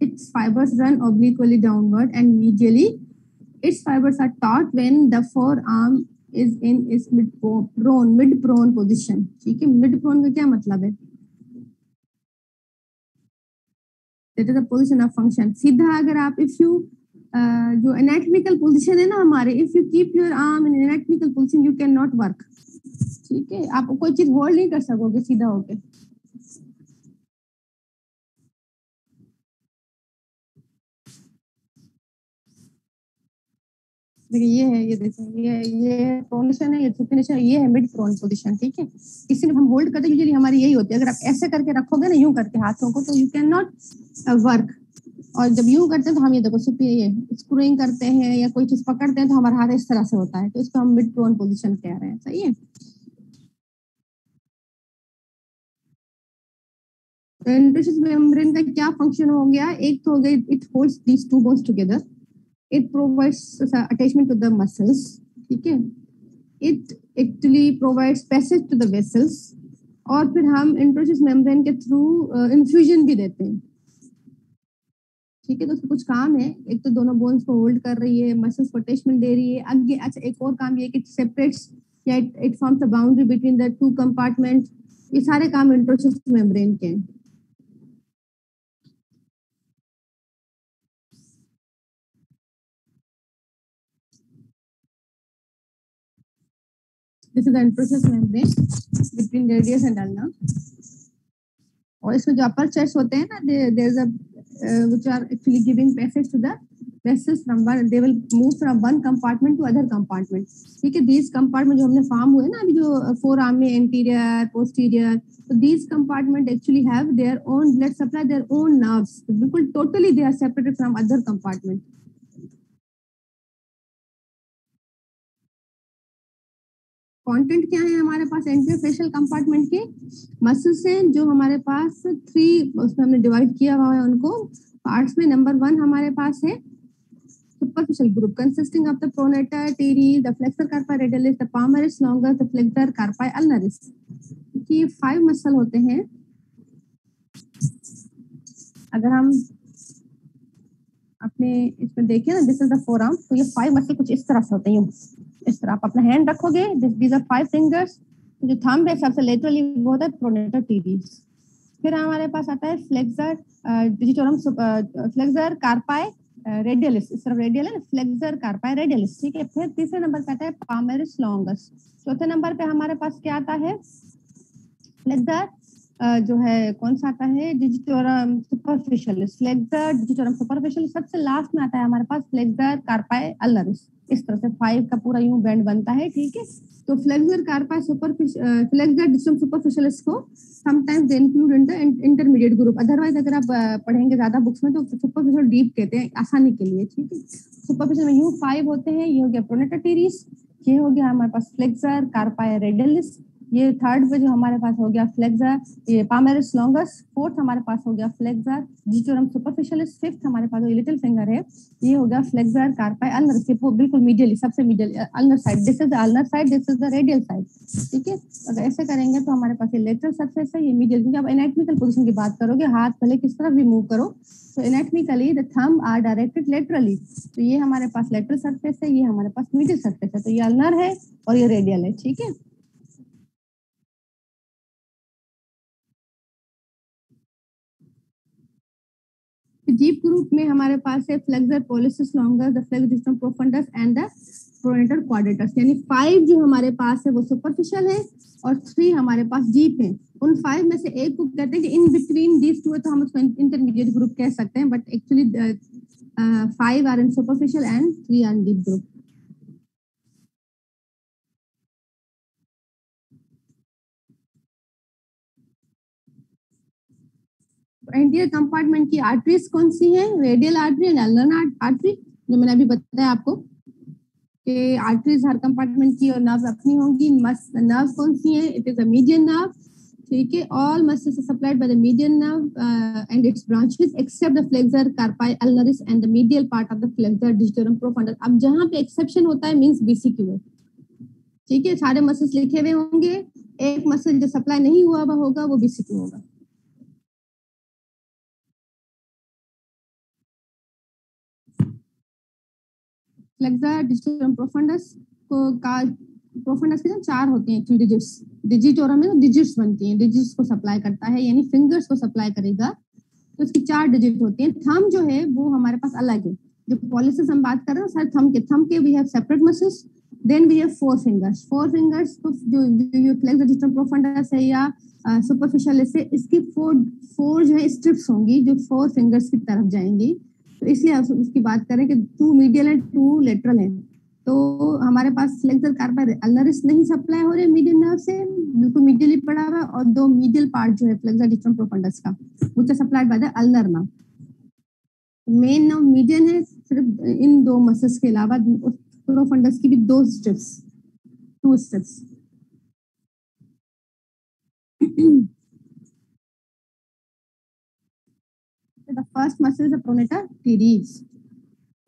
Its fibers run obliquely downward and medially. Its fibers are taut when the forearm is in its mid-prone position. ठीक है, mid-prone का क्या मतलब है? That is the position of function. सीधा अगर आप if you जो anatomical position है ना हमारे, if you keep your arm in anatomical position, you cannot work. ठीक है, आप कोई चीज होल्ड नहीं कर सकोगे सीधा होके. देखिए ये है, ये देखिए ये पोजीशन है, ये सुपिनेशन, ये है मिड प्रोन पोजीशन. ठीक है, इसलिए हम होल्ड करते हैं, यूजुअली हमारी यही होती है. अगर आप ऐसे करके रखोगे ना यूं करके हाथों को, तो यू कैन नॉट वर्क. और जब यूं करते हैं तो हम ये देखो ये स्क्रूइंग करते हैं या कोई चीज पकड़ते हैं तो हमारा हाथ इस तरह से होता है, तो इसको हम मिड प्रोन पोजीशन कह रहे हैं. सही है. इंटरस्टिशियल मेम्ब्रेन का क्या फंक्शन हो गया? एक तो हो गया it holds these two bones together. It provides attachment to the muscles. ठीक है, it actually provides passage to the vessels. और फिर हम इंटरस्टिशियल मेम्ब्रेन के थ्रू इन्फ्यूजन भी देते हैं. ठीक है, तो उसका कुछ काम है. एक तो दोनों बोन्स को होल्ड कर रही है, मसल्स को अटैचमेंट दे रही है. आगे अच्छा एक और काम ये कि सेपरेट्स या it forms the boundary between the two compartment. ये सारे काम इंटरस्टिशियल मेम्ब्रेन के हैं. This is the interosseous membrane between radius and ulna. और इसमें जो upper chest होते हैं ना, there is a which are actually giving passage to the vessels from one. They will move from one compartment to other compartment. ठीक है, these compartment जो हमने form हुए ना अभी जो forearm में anterior, posterior, so these compartment actually have their own blood supply, their own nerves. बिल्कुल totally they are separated from other compartment. Content क्या है हमारे पास एंटीफेशियल कंपार्टमेंट के? मसल्स हैं जो हमारे पास 3 उसमें हमने डिवाइड किया हुआ है उनको पार्ट्स में. नंबर 1 हमारे पास है superficial group consisting of the pronator teres, the flexor carpi radialis, the palmaris longus, the flexor carpi ulnaris. ये 5 मसल होते हैं. अगर हम अपने इसमें देखें ना, दिस इज द फोरआर्म, तो ये 5 मसल कुछ इस तरह से होते हैं. इस तरह आप अपना हैंड रखोगे, दीज आर 5 फिंगर्स. जो थंब है सबसे लेटरली वो होता है प्रोनेटर टीरीज. फिर हमारे पास आता है flexor digitorum, flexor carpi radialis. इस तरफ रेडियल है ना, फ्लेक्सर कार्पाई रेडियलिस. ठीक है, फिर तीसरे नंबर पे आता है पामरिस लॉन्गस. चौथे नंबर पे हमारे पास क्या आता है? फ्लेक्सर जो है कौन सा आता है? Digitorum superficialis. Flexor digitorum superficialis. सबसे लास्ट में आता है हमारे पास फ्लेक्सर कार्पाई अल्नरिस. इस तरह से 5 का पूरा यूं बैंड बनता है. ठीक है, तो flexor carpi superficial, flexor digitorum superficialis को sometimes they include in the intermediate group. Otherwise अगर आप पढ़ेंगे ज्यादा बुक्स में तो सुपरफिशियल डीप कहते हैं आसानी के लिए. ठीक है, सुपरफिशियल में यूं 5 होते हैं. ये हो गया प्रोनेटर टीरीज, ये हो गया हमारे पास फ्लेक्सर कार्पाई रेडियलिस, ये थर्ड पे जो हमारे पास हो गया फ्लेक्सर ये पामरिस लॉन्गस, फोर्थ हमारे पास हो गया फ्लेक्सर डिजिटोरम सुपरफिशियलिस, फिफ्थ हमारे पास जो लिटिल फिंगर है ये हो गया फ्लेक्सर कार्पाई अल्नर. बिल्कुल मीडियली, सबसे medial ulnar side. This is the ulnar side, this is the radial side. ठीक है, अगर ऐसे करेंगे तो हमारे पास ये लेटरल सरफेस है, ये मीडियल. क्योंकि आप एनाटॉमिकल पोजीशन की बात करोगे, हाथ पहले किस तरफ भी मूव करो, तो anatomically the thumb are directed laterally. तो ये हमारे पास लेटरल सरफेस है, ये हमारे पास मीडियल सरफेस है. तो ये अल्नर है और ये रेडियल है. ठीक है, डीप ग्रुप में हमारे पास है flexor pollicis longus, the flexor digitorum profundus and the pronator quadratus. यानी 5 जो हमारे पास है वो सुपरफिशियल है और 3 हमारे पास डीप है. उन 5 में से एक को कहते हैं कि इन बिटवीन दीस टू है, तो हम उसको इंटरमीडिएट ग्रुप कह सकते हैं. But actually 5 are in superficial and 3 are in deep group. Anterior compartment की आर्टरीज कौन सी हैं? Radial artery and ulnar artery. जो मैंने अभी बताया आपको कि आर्टरीज हर कंपार्टमेंट की और नर्व्स अपनी होंगी. नर्व्स कौन सी हैं? It is a median nerve. ठीक है, all muscles are supplied by the median nerve and its branches except the flexor carpi ulnaris and the medial part of the flexor digitorum profundus. अब जहां पे exception होता है means बीसीक्यू है, ठीक है, सारे मसल्स लिखे हुए होंगे, एक मसल जो सप्लाई नहीं हुआ होगा वो बीसीक्यू होगा। फ्लेक्सर डिजिटोरम प्रोफंडस का प्रोफंडस के ना 4 होते हैं एक्चुअली डिजिट्स, डिजिटोरम में डिजिट्स बनती हैं, डिजिट्स को सप्लाई करता है यानी फिंगर्स को सप्लाई करेगा, तो इसकी 4 डिजिट होती हैं। थंब जो है वो हमारे पास अलग है, जो पॉलिसिस हम बात कर रहे हैं सारे थंब के we have separate muscles, then we have 4 fingers. 4 fingers तो जो फ्लेक्सर डिजिटोरम प्रोफंडस है या सुपरफिशियल से इसकी 4 जो है स्ट्रिप्स होंगी जो 4 फिंगर्स की तरफ जाएंगी, तो इसलिए उसकी बात करें कि 2 मीडियल एंड 2 लेटरल है। तो हमारे पास फ्लेक्सर कार्पाई अल्नरिस नहीं सप्लाई हो रहे मीडियल नर्व से, बिल्कुल मीडियली पड़ा हुआ, और 2 मीडियल पार्ट जो है फ्लेक्सर डिजिटोरम प्रोफंडस का which are supplied by the ulnar nerve. Main nerve median है, सिर्फ इन 2 मसल्स के अलावा प्रोफंडस की भी 2 strips. The first muscle is the pronator teres.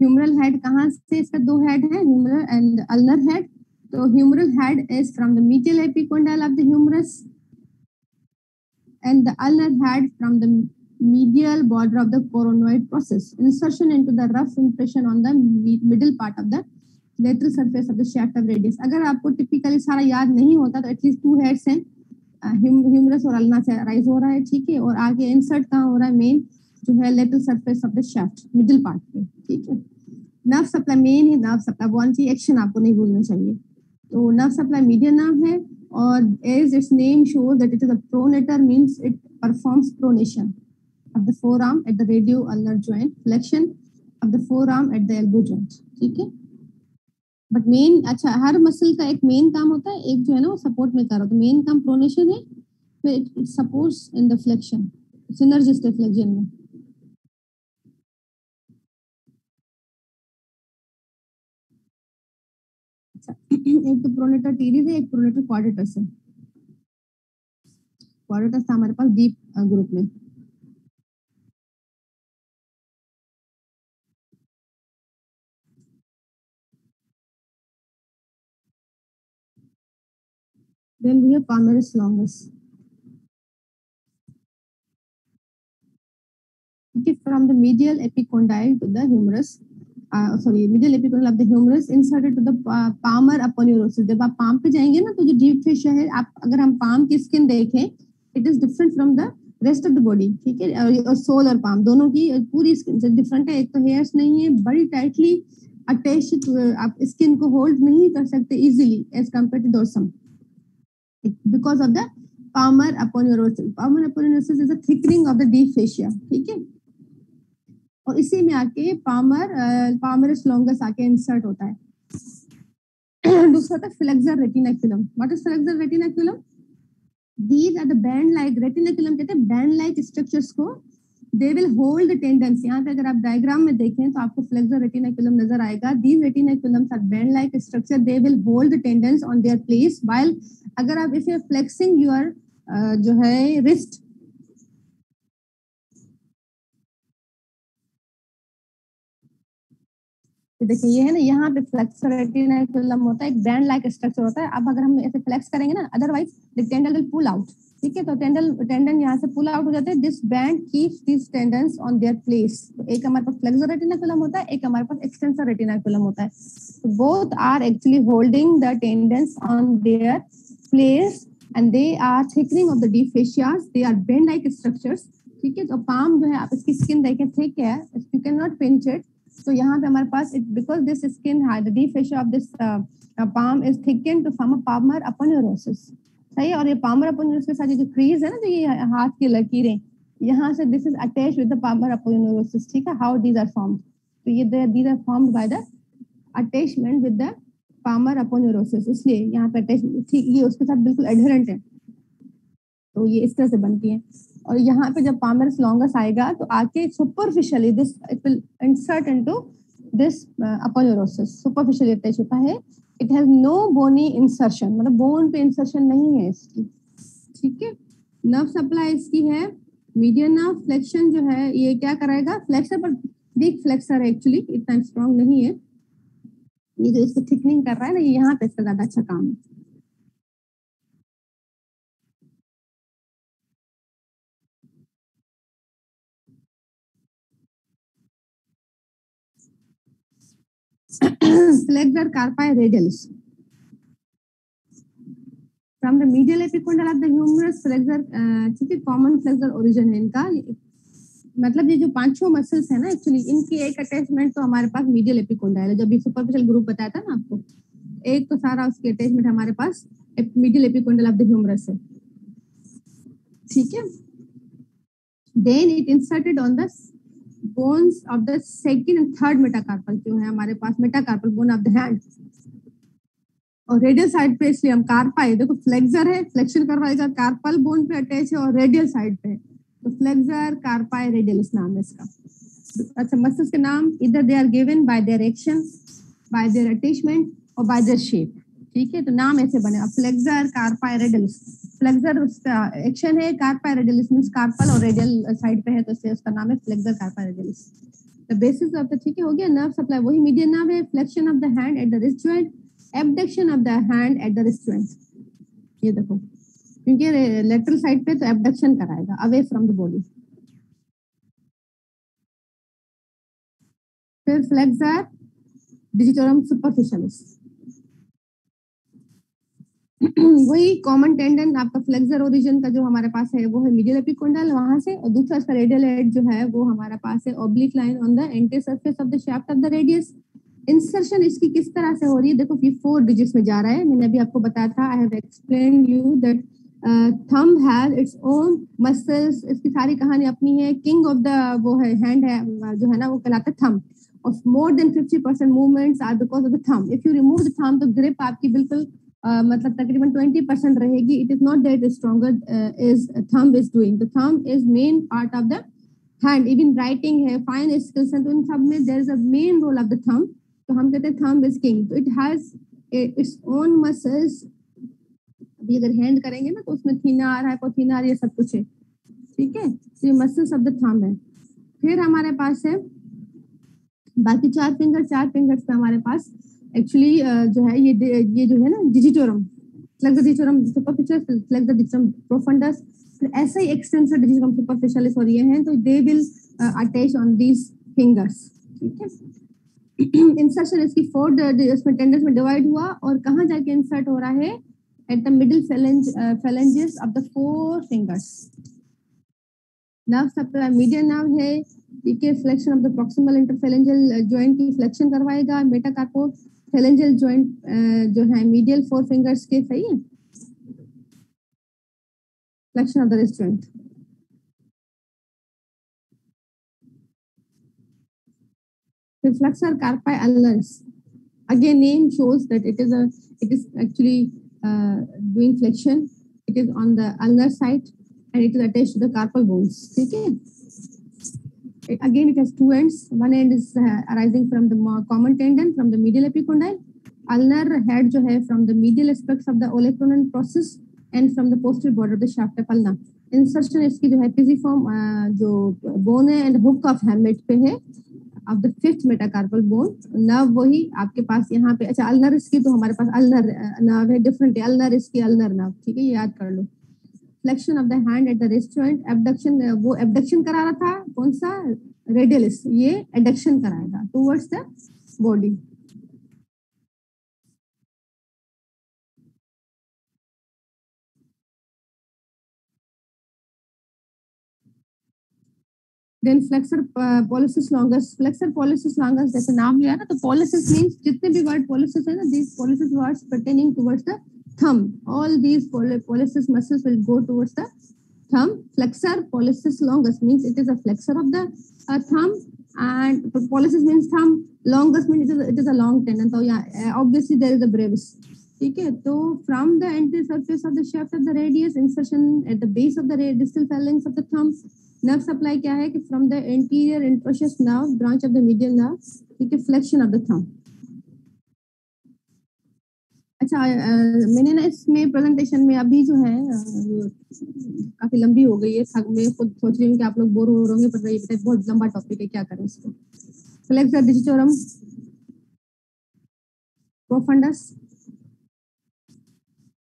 Humeral head कहाँ से, इसका 2 हेड है, ह्यूमरल एंड अल्नर हेड। तो humeral head is from the medial epicondyle of the humerus and the ulnar head from the medial border of the coronoid process. Insertion into the rough impression on the middle part of the lateral surface of the shaft of radius. अगर आपको typically सारा याद नहीं होता तो at least 2 heads हैं, humerus और ulna से राइज हो रहा है, ठीक है, और आगे इंसर्ट कहाँ हो रहा है, मेन जो है lateral surface of the shaft middle part पे, ठीक है। नर्व सप्लाई मेन है, नर्व सप्लाई वन सी एक्शन आपको नहीं भूलना चाहिए। तो नर्व सप्लाई मीडियन नर्व है, और as its name shows that it is a pronator means it performs pronation of the forearm at the radio-ulnar joint, flexion of the forearm at the elbow joint, ठीक है। But main अच्छा हर muscle का एक main काम होता है, एक जो है ना वो सपोर्ट में कर रहा है, तो मेन काम प्रोनेशन है, तो it supports in the flexion, synergistic flexion में। एक तो प्रोनेटर टीरिस है, एक प्रोनेटर क्वाड्रेटस है। क्वाड्रेटस था हमारे पास डीप ग्रुप में। Then we have palmaris longus. Okay, from the medial epicondyle to the humerus, medial epicondyle of the humerus inserted to the palmar aponeurosis. जब आप palm पे जाएंगे ना तो जो deep fascia है, आप अगर हम palm की skin देखें, it is different from the rest of the body, ठीक है, और सोल और palm दोनों की पूरी skin से different है। एक तो hairs नहीं है, बड़ी tightly attached, आप skin को hold नहीं कर सकते easily as compared to dorsum because of the palmar aponeurosis. Palmar aponeurosis is a thickening of the deep fascia, ठीक है, और इसी में आके palmaris longus आके इंसर्ट होता है। दूसरा होता है flexor retinaculum. What is flexor retinaculum? These are the band-like, retinaculum कहते हैं band-like structures को, they will hold the tendons। यहाँ पे अगर आप डायग्राम में देखें तो आपको फ्लेक्सर रेटिनाकुलम नजर आएगा। These retinaculums are band-like structure, they will hold the tendons on their place while अगर आप इसे flexing your जो है wrist, देखिए ये है ना, यहाँ पे फ्लेक्सर रेटिनाकुलम होता है, एक बैंड लाइक स्ट्रक्चर होता है। अब अगर हम ऐसे फ्लेक्स करेंगे ना, otherwise the tendon will pull out, ठीक है, तो टेंडन यहाँ से पुल आउट हो जाते हैं। This band keeps this tendons on their place. तो एक हमारे पास फ्लेक्सर रेटिनाकुलम होता है, एक हमारे पास एक्सटेंसर रेटिनाकुलम होता है। तो both are actually holding the tendons on their place and they are thickening of the deep fasciae, they are band like structures, ठीक है। तो पाम जो है, आप इसकी स्किन देखें, थिक है, you can not pinch it. तो यहाँ पे हमारे पास because this skin the deep fascia of this palm is thicken to form a palmar aponeurosis, सही है। और ये पामर अपोन्यूरोसिस के साथ ये जो क्रीज है ना, जो ये हाथ की लकीरें, यहाँ से this is attached with the palmar aponeurosis, ठीक है। How these are formed? तो ये these are formed by the attachment with the palmar aponeurosis, इसलिए यहाँ पे अटैचमेंट, ठीक, ये उसके साथ बिल्कुल एडहेरेंट है, तो ये इस तरह से बनती है। और यहाँ पे जब palmaris longus आएगा तो आके superficially this it will insert into this aponeurosis, superficially attach होता है। It has no bony insertion, मतलब बोन पे इंसर्शन नहीं है इसकी, ठीक है। नर्व सप्लाई इसकी है मीडियन नर्व। फ्लेक्शन जो है ये क्या कराएगा, फ्लेक्सर पर वीक फ्लेक्सर है एक्चुअली, इतना स्ट्रॉन्ग नहीं है। ये जो इसको थिकनिंग कर रहा है ना, ये यहाँ पे इसका ज्यादा अच्छा काम है। Flexor carpi radialis from the medial epicondyle of the humerus flexor, ठीक है, कॉमन फ्लेक्सर ओरिजिन है इनका। मतलब ये जो पांचों मसल्स है ना एक्चुअली, इनकी एक अटैचमेंट तो हमारे पास मीडियल एपिकोंडाइल है, जब ये सुपरफिशियल ग्रुप बताया था ना आपको, एक तो सारा उसकी अटैचमेंट हमारे पास medial epicondyle of the humerus है, ठीक है। Then it inserted on the bones of the second and third metacarpal, जो है हमारे पास metacarpal bone of the hand. और रेडियल साइड पे इसलिए हम कार्पाई, देखो फ्लेक्सर है, फ्लेक्शन करवाएगा, कार्पल बोन पे अटैच है और रेडियल साइड पे है, तो फ्लेक्सर कार्पाई रेडियलिस नाम है इसका। अच्छा, मसल्स के नाम इधर they are given by their action, by their attachment और बाय देयर शेप, ठीक है, तो नाम ऐसे बने। अब फ्लेक्सर कार्पाई रेडियलिस, फ्लेक्सर उसका एक्शन है, कार्पाई रेडियलिस मींस कार्पल और रेडियल साइड पे है, तो इसलिए उसका नाम है flexor carpi radialis. The basis of the, ठीक है, हो गया। नर्व सप्लाई वही मीडियन नर्व है, flexion of the hand at the wrist joint, abduction of the hand at the wrist joint. ये देखो, क्योंकि लेटरल साइड पे तो एबडक्शन कराएगा अवे फ्रॉम द बॉडी। फिर फ्लेक्सर डिजिटोरम सुपरफिशियलिस, वही कॉमन टेंडन आपका फ्लेक्सर ओरिजिन का जो हमारे पास है वो है मीडियल एपिकोंडल वहां से, और दूसरा इसका रेडियल हेड जो है वो हमारा पास है oblique line on the anti surface of the shaft of the radius. Insertion इसकी किस तरह से हो रही है, देखो ये 4 डिजिट्स में जा रहा है, मैंने अभी आपको बताया था, I have explain you that thumb has its own muscles, इसकी सारी कहानी अपनी है। किंग ऑफ द वो है हैंड है जो है ना, वो कहलाता है थंब, और more than 50% movements are because of the thumb. If you remove the thumb तो ग्रिप आपकी बिल्कुल मतलब तकरीबन 20% रहेगी। It is not that stronger is thumb is doing, the thumb is main part of the hand. Even writing है, fine skills है, तो इन सब में there is a main role of the thumb, तो हम कहते हैं थंब इज किंग। तो it has its own muscles. अभी अगर हैंड करेंगे ना तो उसमें थीनर हाइपोथीनर ये सब कुछ है, ठीक है, तो ये मसल्स ऑफ द थंब है। फिर हमारे पास है बाकी 4 फिंगर, 4 फिंगर्स पे हमारे पास एक्चुअली जो है ये जो है ना digitorum, flexor digitorum superficial, flexor digitorum profundis, फिर ऐसा ही एक्सटेंसर डिजिटोरम सुपरफिशियलिस, और ये हैं तो they will attach on these fingers, ठीक है। इंसर्शन इसकी 4 इसमें टेंडन्स में डिवाइड हुआ, और कहाँ जाके इंसर्ट हो रहा है, at the middle phalanges of the 4 fingers. Nerve supply median nerve है, ठीक है, flexion of the proximal interphalangeal joint की फ्लेक्शन करवाएगा। मेटाकार्पो फेलेंजियल जॉइंट जो है मीडियल 4 फिंगर्स के, सही है, flexion of the wrist joint. फिर flexor carpi ulnaris, again name shows that it is actually doing flexion, it is on the ulnar side and it is attached to the carpal bones, ठीक है। Again it has 2 ends, one end is arising from the common tendon from the medial epicondyle, ulnar head जो है from the medial aspects of the olecranon process and from the posterior border of the shaft of ulna। insertion इसकी जो है pisiform जो bone है and hook of hamlet पे है of the 5th metacarpal bone। Nerve वही आपके पास यहाँ पे, अच्छा अल्नर इसकी तो हमारे पास अल्नर नर्व है, डिफरेंट है, अल्नर इसकी अल्नर नर्व, ठीक है, ये याद कर लो। Flexion of the hand at the wrist joint, abduction, वो एबडक्शन करा रहा था कौन सा, रेडियलिस, ये एडक्शन कराएगा towards the body. Then flexor pollicis longus, flexor pollicis longus जैसे नाम लिया ना, तो पॉलिसिस मींस जितने भी वर्ड पॉलिसिस है ना, these pollicis words pertaining towards the thumb, all these pollicis muscles will go towards the thumb। flexor pollicis longus means it is a flexor of the thumb, and pollicis means thumb, longus means it is a long tendon, so yeah obviously there is a brevis, ठीक है। तो from the anterior surface of the shaft of the radius, insertion at the base of the distal phalanx of the thumb। Nerve supply क्या है कि from the anterior interosseous nerve branch of the medial nerve, ठीक है, flexion of the thumb. अच्छा मैंने ना इसमें presentation में अभी जो है काफी लंबी हो गई है, मैं खुद सोच रही हूँ कि आप लोग बोर हो रहे होंगे, पर ये बहुत लंबा टॉपिक है, क्या करें इसको। Flex digitorum profundus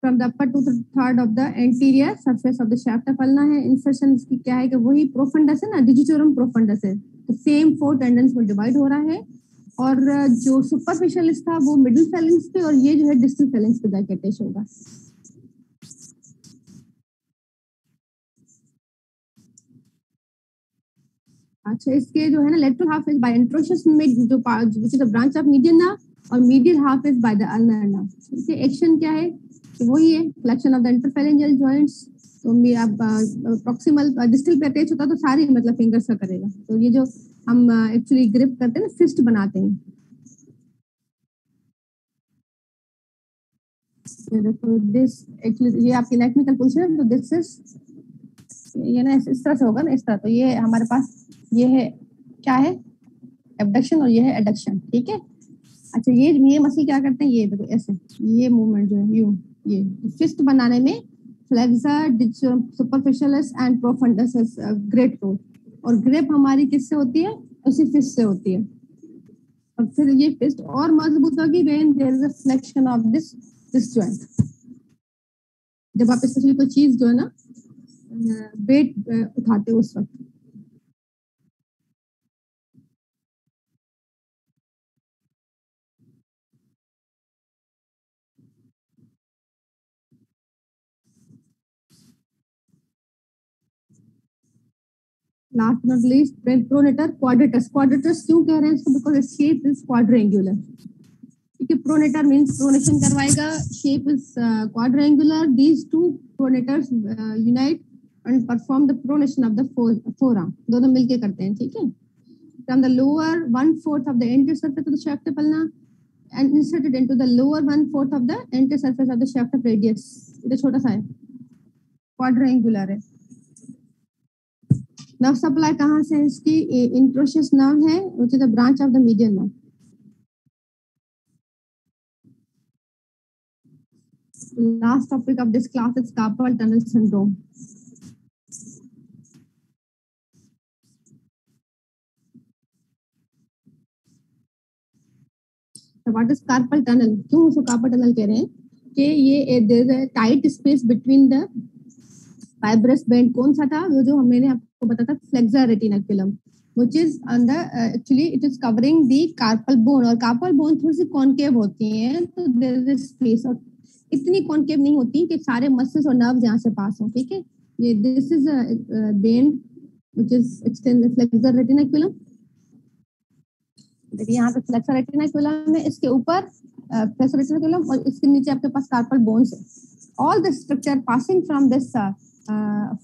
from the upper two third of the anterior surface of the shaft of ulna है। इंसर्शन इसकी क्या है कि वही प्रोफंडस है ना, डिजिटोरम प्रोफंडस है, तो सेम 4 टेंडन्स में डिवाइड हो रहा है, और जो सुपरफिशियल था वो मिडिल फेलिंग्स पे, और ये जो है डिस्टल फेलिंग्स पे जाके अटैच होगा। अच्छा इसके जो है ना lateral half is by interosseous में जो which is a branch of median nerve, और medial half is by the ulnar nerve. इसके एक्शन क्या है कि वही है flexion of the interphalangeal joints. तो अब प्रॉक्सिमल डिस्टल पे अटैच होता तो सारी मतलब फिंगर्स का करेगा। तो ये जो हम एक्चुअली ग्रिप करते हैं ना, फिस्ट बनाते हैं, तो दिस एक्चुअली ये आपकी नेकनिकल पोजीशन है, तो दिस इज ये ना इस तरह से होगा ना, इस तरह। तो ये हमारे पास ये है क्या है एबडक्शन, और ये है एडक्शन, ठीक है। अच्छा ये मसल क्या करते हैं, ये देखो ऐसे, ये मूवमेंट जो है यूं, ये फिस्ट बनाने में flexor superficialis and profundus great role. और ग्रिप हमारी किससे होती है, उसी फिस्ट से होती है। और फिर ये फिस्ट और मजबूत होगी when there is a flexion of this joint. जब आप स्पेशली कोई चीज जो है ना वेट उठाते हो उस वक्त। Last not least pronator quadratus. Quadratus क्यों कह रहे हैं इसको, because its shape is quadrangular, ठीक है। प्रोनेटर मींस प्रोनेशन करवाएगा, shape is quadrangular, these two pronators unite and perform the pronation of the forearm, दोनों मिलके करते हैं, ठीक है। From the lower 1/4 of the anterior surface of the shaft of ulna and inserted into the lower 1/4 of the anterior surface of the shaft of radius। ये तो छोटा सा है, क्वाड्रेंगुलर है। नर्व सप्लाई कहाँ से है इसकी, इंट्रोशियस नर्व है which is the branch of the median nerve. Last topic of this class is carpal tunnel syndrome. So what is carpal tunnel? क्यों उसको carpal tunnel कह रहे हैं कि ये there is a tight space between the fibrous band। कौन सा था वो जो मैंने आपको बताया था, flexor retinaculum, which is on the actually it is covering the carpal bone, और carpal bone थोड़ी सी concave होती हैं, तो there is a space, और इतनी कॉनकेव नहीं होती कि सारे मसल्स और नर्व्स यहाँ से पास हो, ठीक है। ये this is Ben which is extend flexor retinaculum. देखिए यहाँ पे फ्लेक्सर रेटिनाकुलम है, इसके ऊपर फ्लेक्सर रेटिनाकुलम, और इसके नीचे आपके पास कार्पल बोन्स है। All the structure passing from this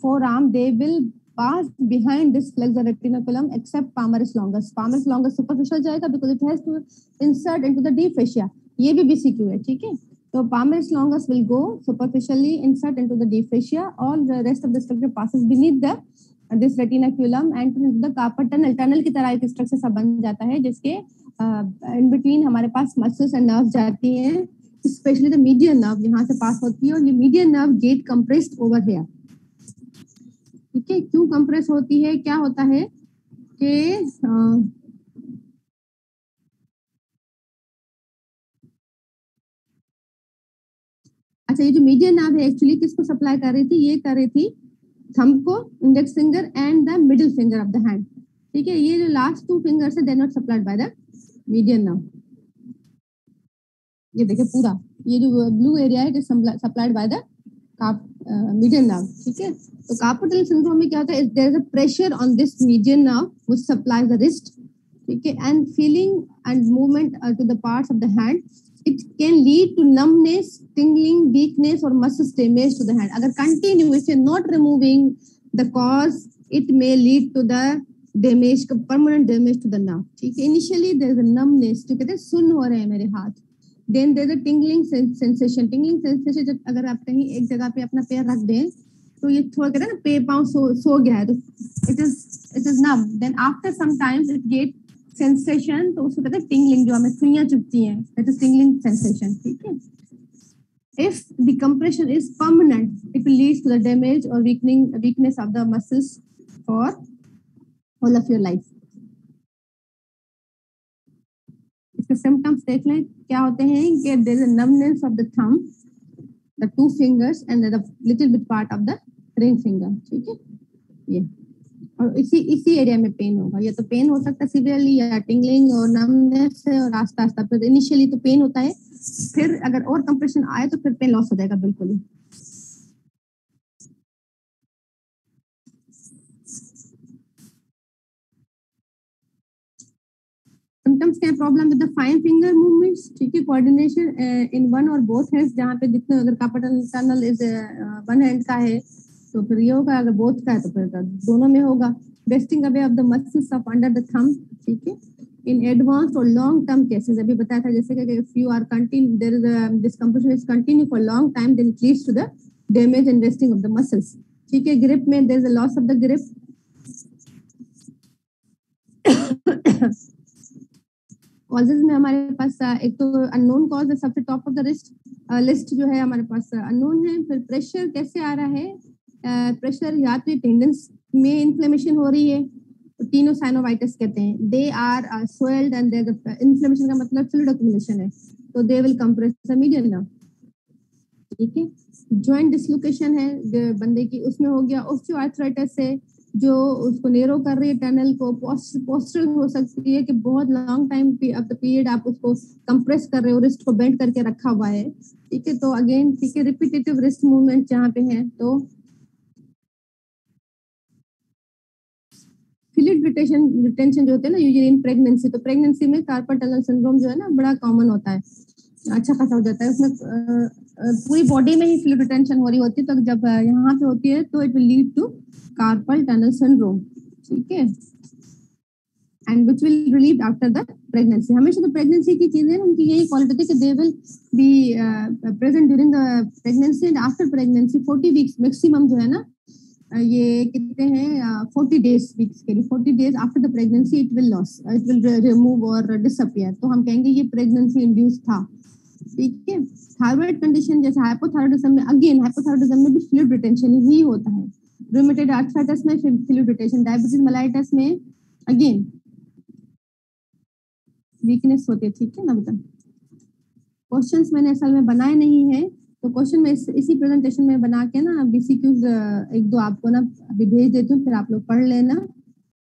forearm they will pass behind this flexor retinaculum except palmaris longus। palmaris longus superficial जाएगा because it has to insert into the deep fascia। ये भी BCQ है, ठीक है। So palmaris longus will go superficially insert into the deep fascia, all the rest of the structure passes beneath the this retinaculum and into the carpal tunnel। Tunnel की तरह एक structure सब बन जाता है जिसके इन बिटवीन हमारे पास muscles and nerves जाती हैं, स्पेशली द मीडियन नर्व यहाँ से पास होती है, और ये median nerve get compressed over here, ठीक है। क्यों कंप्रेस होती है, क्या होता है कि अच्छा ये जो मीडियन नर्व है एक्चुअली किसको सप्लाई कर रही थी, ये कर रही थी थंब को, index finger and the middle finger of the hand, ठीक है। ये जो लास्ट 2 फिंगर्स है they not supplied by the median nerve. ये देखिए पूरा ये जो ब्लू एरिया है it is supplied by the median nerve, ठीक है। तो कार्पल टनल सिंड्रोम में क्या होता है, there is a pressure on this median nerve which supplies the wrist, ठीक है, and feeling and movement to the parts of the hand. It can lead to numbness, tingling, weakness, or muscle damage to the hand। अगर continue if you're not removing the cause, it may lead to the damage, permanent damage to the nerve, ठीक है। Initially there is a numbness, जो कहते हैं सुन्न हो रहे हैं मेरे हाथ। Then there is a tingling sensation। tingling sensation जब अगर आप कहीं एक जगह पे अपना पैर रख दें तो ये थोड़ा कहते हैं ना पे पाँव सो गया है, तो it is numb। Then after some time it get sensation, तो उसको कहते हैं टिंगलिंग, जो हमें सुइयां चुभती हैं, दैट इज टिंगलिंग सेंसेशन, ठीक है। If the compression is permanent, it will lead to the damage or weakness of the muscles for whole of your life. इसके symptoms देख लें क्या होते हैं कि there is a numbness of the thumb, the two fingers and the little bit part of the ring finger. ठीक है, ये और इसी एरिया में पेन होगा. या तो पेन हो सकता है सीवियरली या टिंगलिंग और नमनेस है और आस्ता आस्ता फिर इनिशियली तो पेन होता है, फिर अगर और कंप्रेशन आए तो फिर पेन लॉस हो जाएगा बिल्कुल ही. सिम्टम्स क्या है? Problem with the fine finger movements, ठीक है, कोऑर्डिनेशन इन वन और बोथ हैंड्स, जहाँ पे जितने अगर carpal tunnel is one hand का है तो फिर ये होगा, अगर बोथ का है तो फिर दोनों में होगा. Wasting away of the muscles of under the thumb, ठीक है. इन एडवांस्ड और लॉन्ग टर्म केसेस अभी बताया था जैसे कि if you are continue there is this compression is continue for long time then it leads to the damage and wasting of the muscles, ठीक है. ग्रिप में there is a loss of the grip. Causes में हमारे पास एक तो unknown cause है सबसे टॉप ऑफ द लिस्ट जो है हमारे पास अननोन है. फिर प्रेशर कैसे आ रहा है? प्रेशर या तो टेंडेंस में इन्फ्लेमेशन हो रही है, तो तीनों साइनोवाइटिस कहते हैं. They are swelled and their inflammation का मतलब फ्लूइड एक्युमुलेशन है, तो they will compress the median nerve, ठीक है. जॉइंट डिसलोकेशन है बंदे की, उसमें हो गया. ऑस्टियोआर्थराइटिस है जो उसको नेरो कर रही है टनल को. पोस्टरल हो सकती है कि बहुत long time of the period आप उसको कंप्रेस कर रहे हो, रिस्ट को बेंड करके रखा हुआ है, ठीक है. तो अगेन ठीक है, रिपीटेटिव रिस्ट मूवमेंट जहाँ पे है. तो फ्लूइड रिटेंशन जो होते हैं ना यूजुअली इन प्रेगनेंसी, तो प्रेगनेंसी में कार्पल टनल सिंड्रोम जो है ना बड़ा कॉमन होता है, अच्छा खासा हो जाता है. उसमें पूरी बॉडी में ही फ्लूइड रिटेंशन हो रही होती है, तो जब यहाँ पे होती है तो it will lead to carpal tunnel syndrome, ठीक है. And which will relieve after the pregnancy. हमेशा तो प्रेगनेंसी की चीजें उनकी यही क्वालिटी थी कि they will be present during the pregnancy and after pregnancy 40 weeks maximum जो है ना, ये कितने हैं 40 डेज वीक्स के लिए. 40 days after the pregnancy it will loss, it will remove और डिसअपियर, तो हम कहेंगे ये प्रेगनेंसी इंड्यूस था, ठीक है. थायराइड कंडीशन जैसे हाइपोथायराइडिज्म में, अगेन हाइपोथायराइडिज्म में भी फ्लूइड रिटेंशन ही होता है. रूमेटॉइड आर्थराइटिस में फ्लूइड रिटेंशन. डायबिटीज मेलाइटिस में अगेन वीकनेस होती है, ठीक है ना. मतलब क्वेश्चंस मैंने असल में बनाए नहीं है, तो क्वेश्चन में इसी प्रेजेंटेशन में बना के ना बीसीक्यूज एक दो आपको ना अभी भेज देती हूँ, फिर आप लोग पढ़ लेना.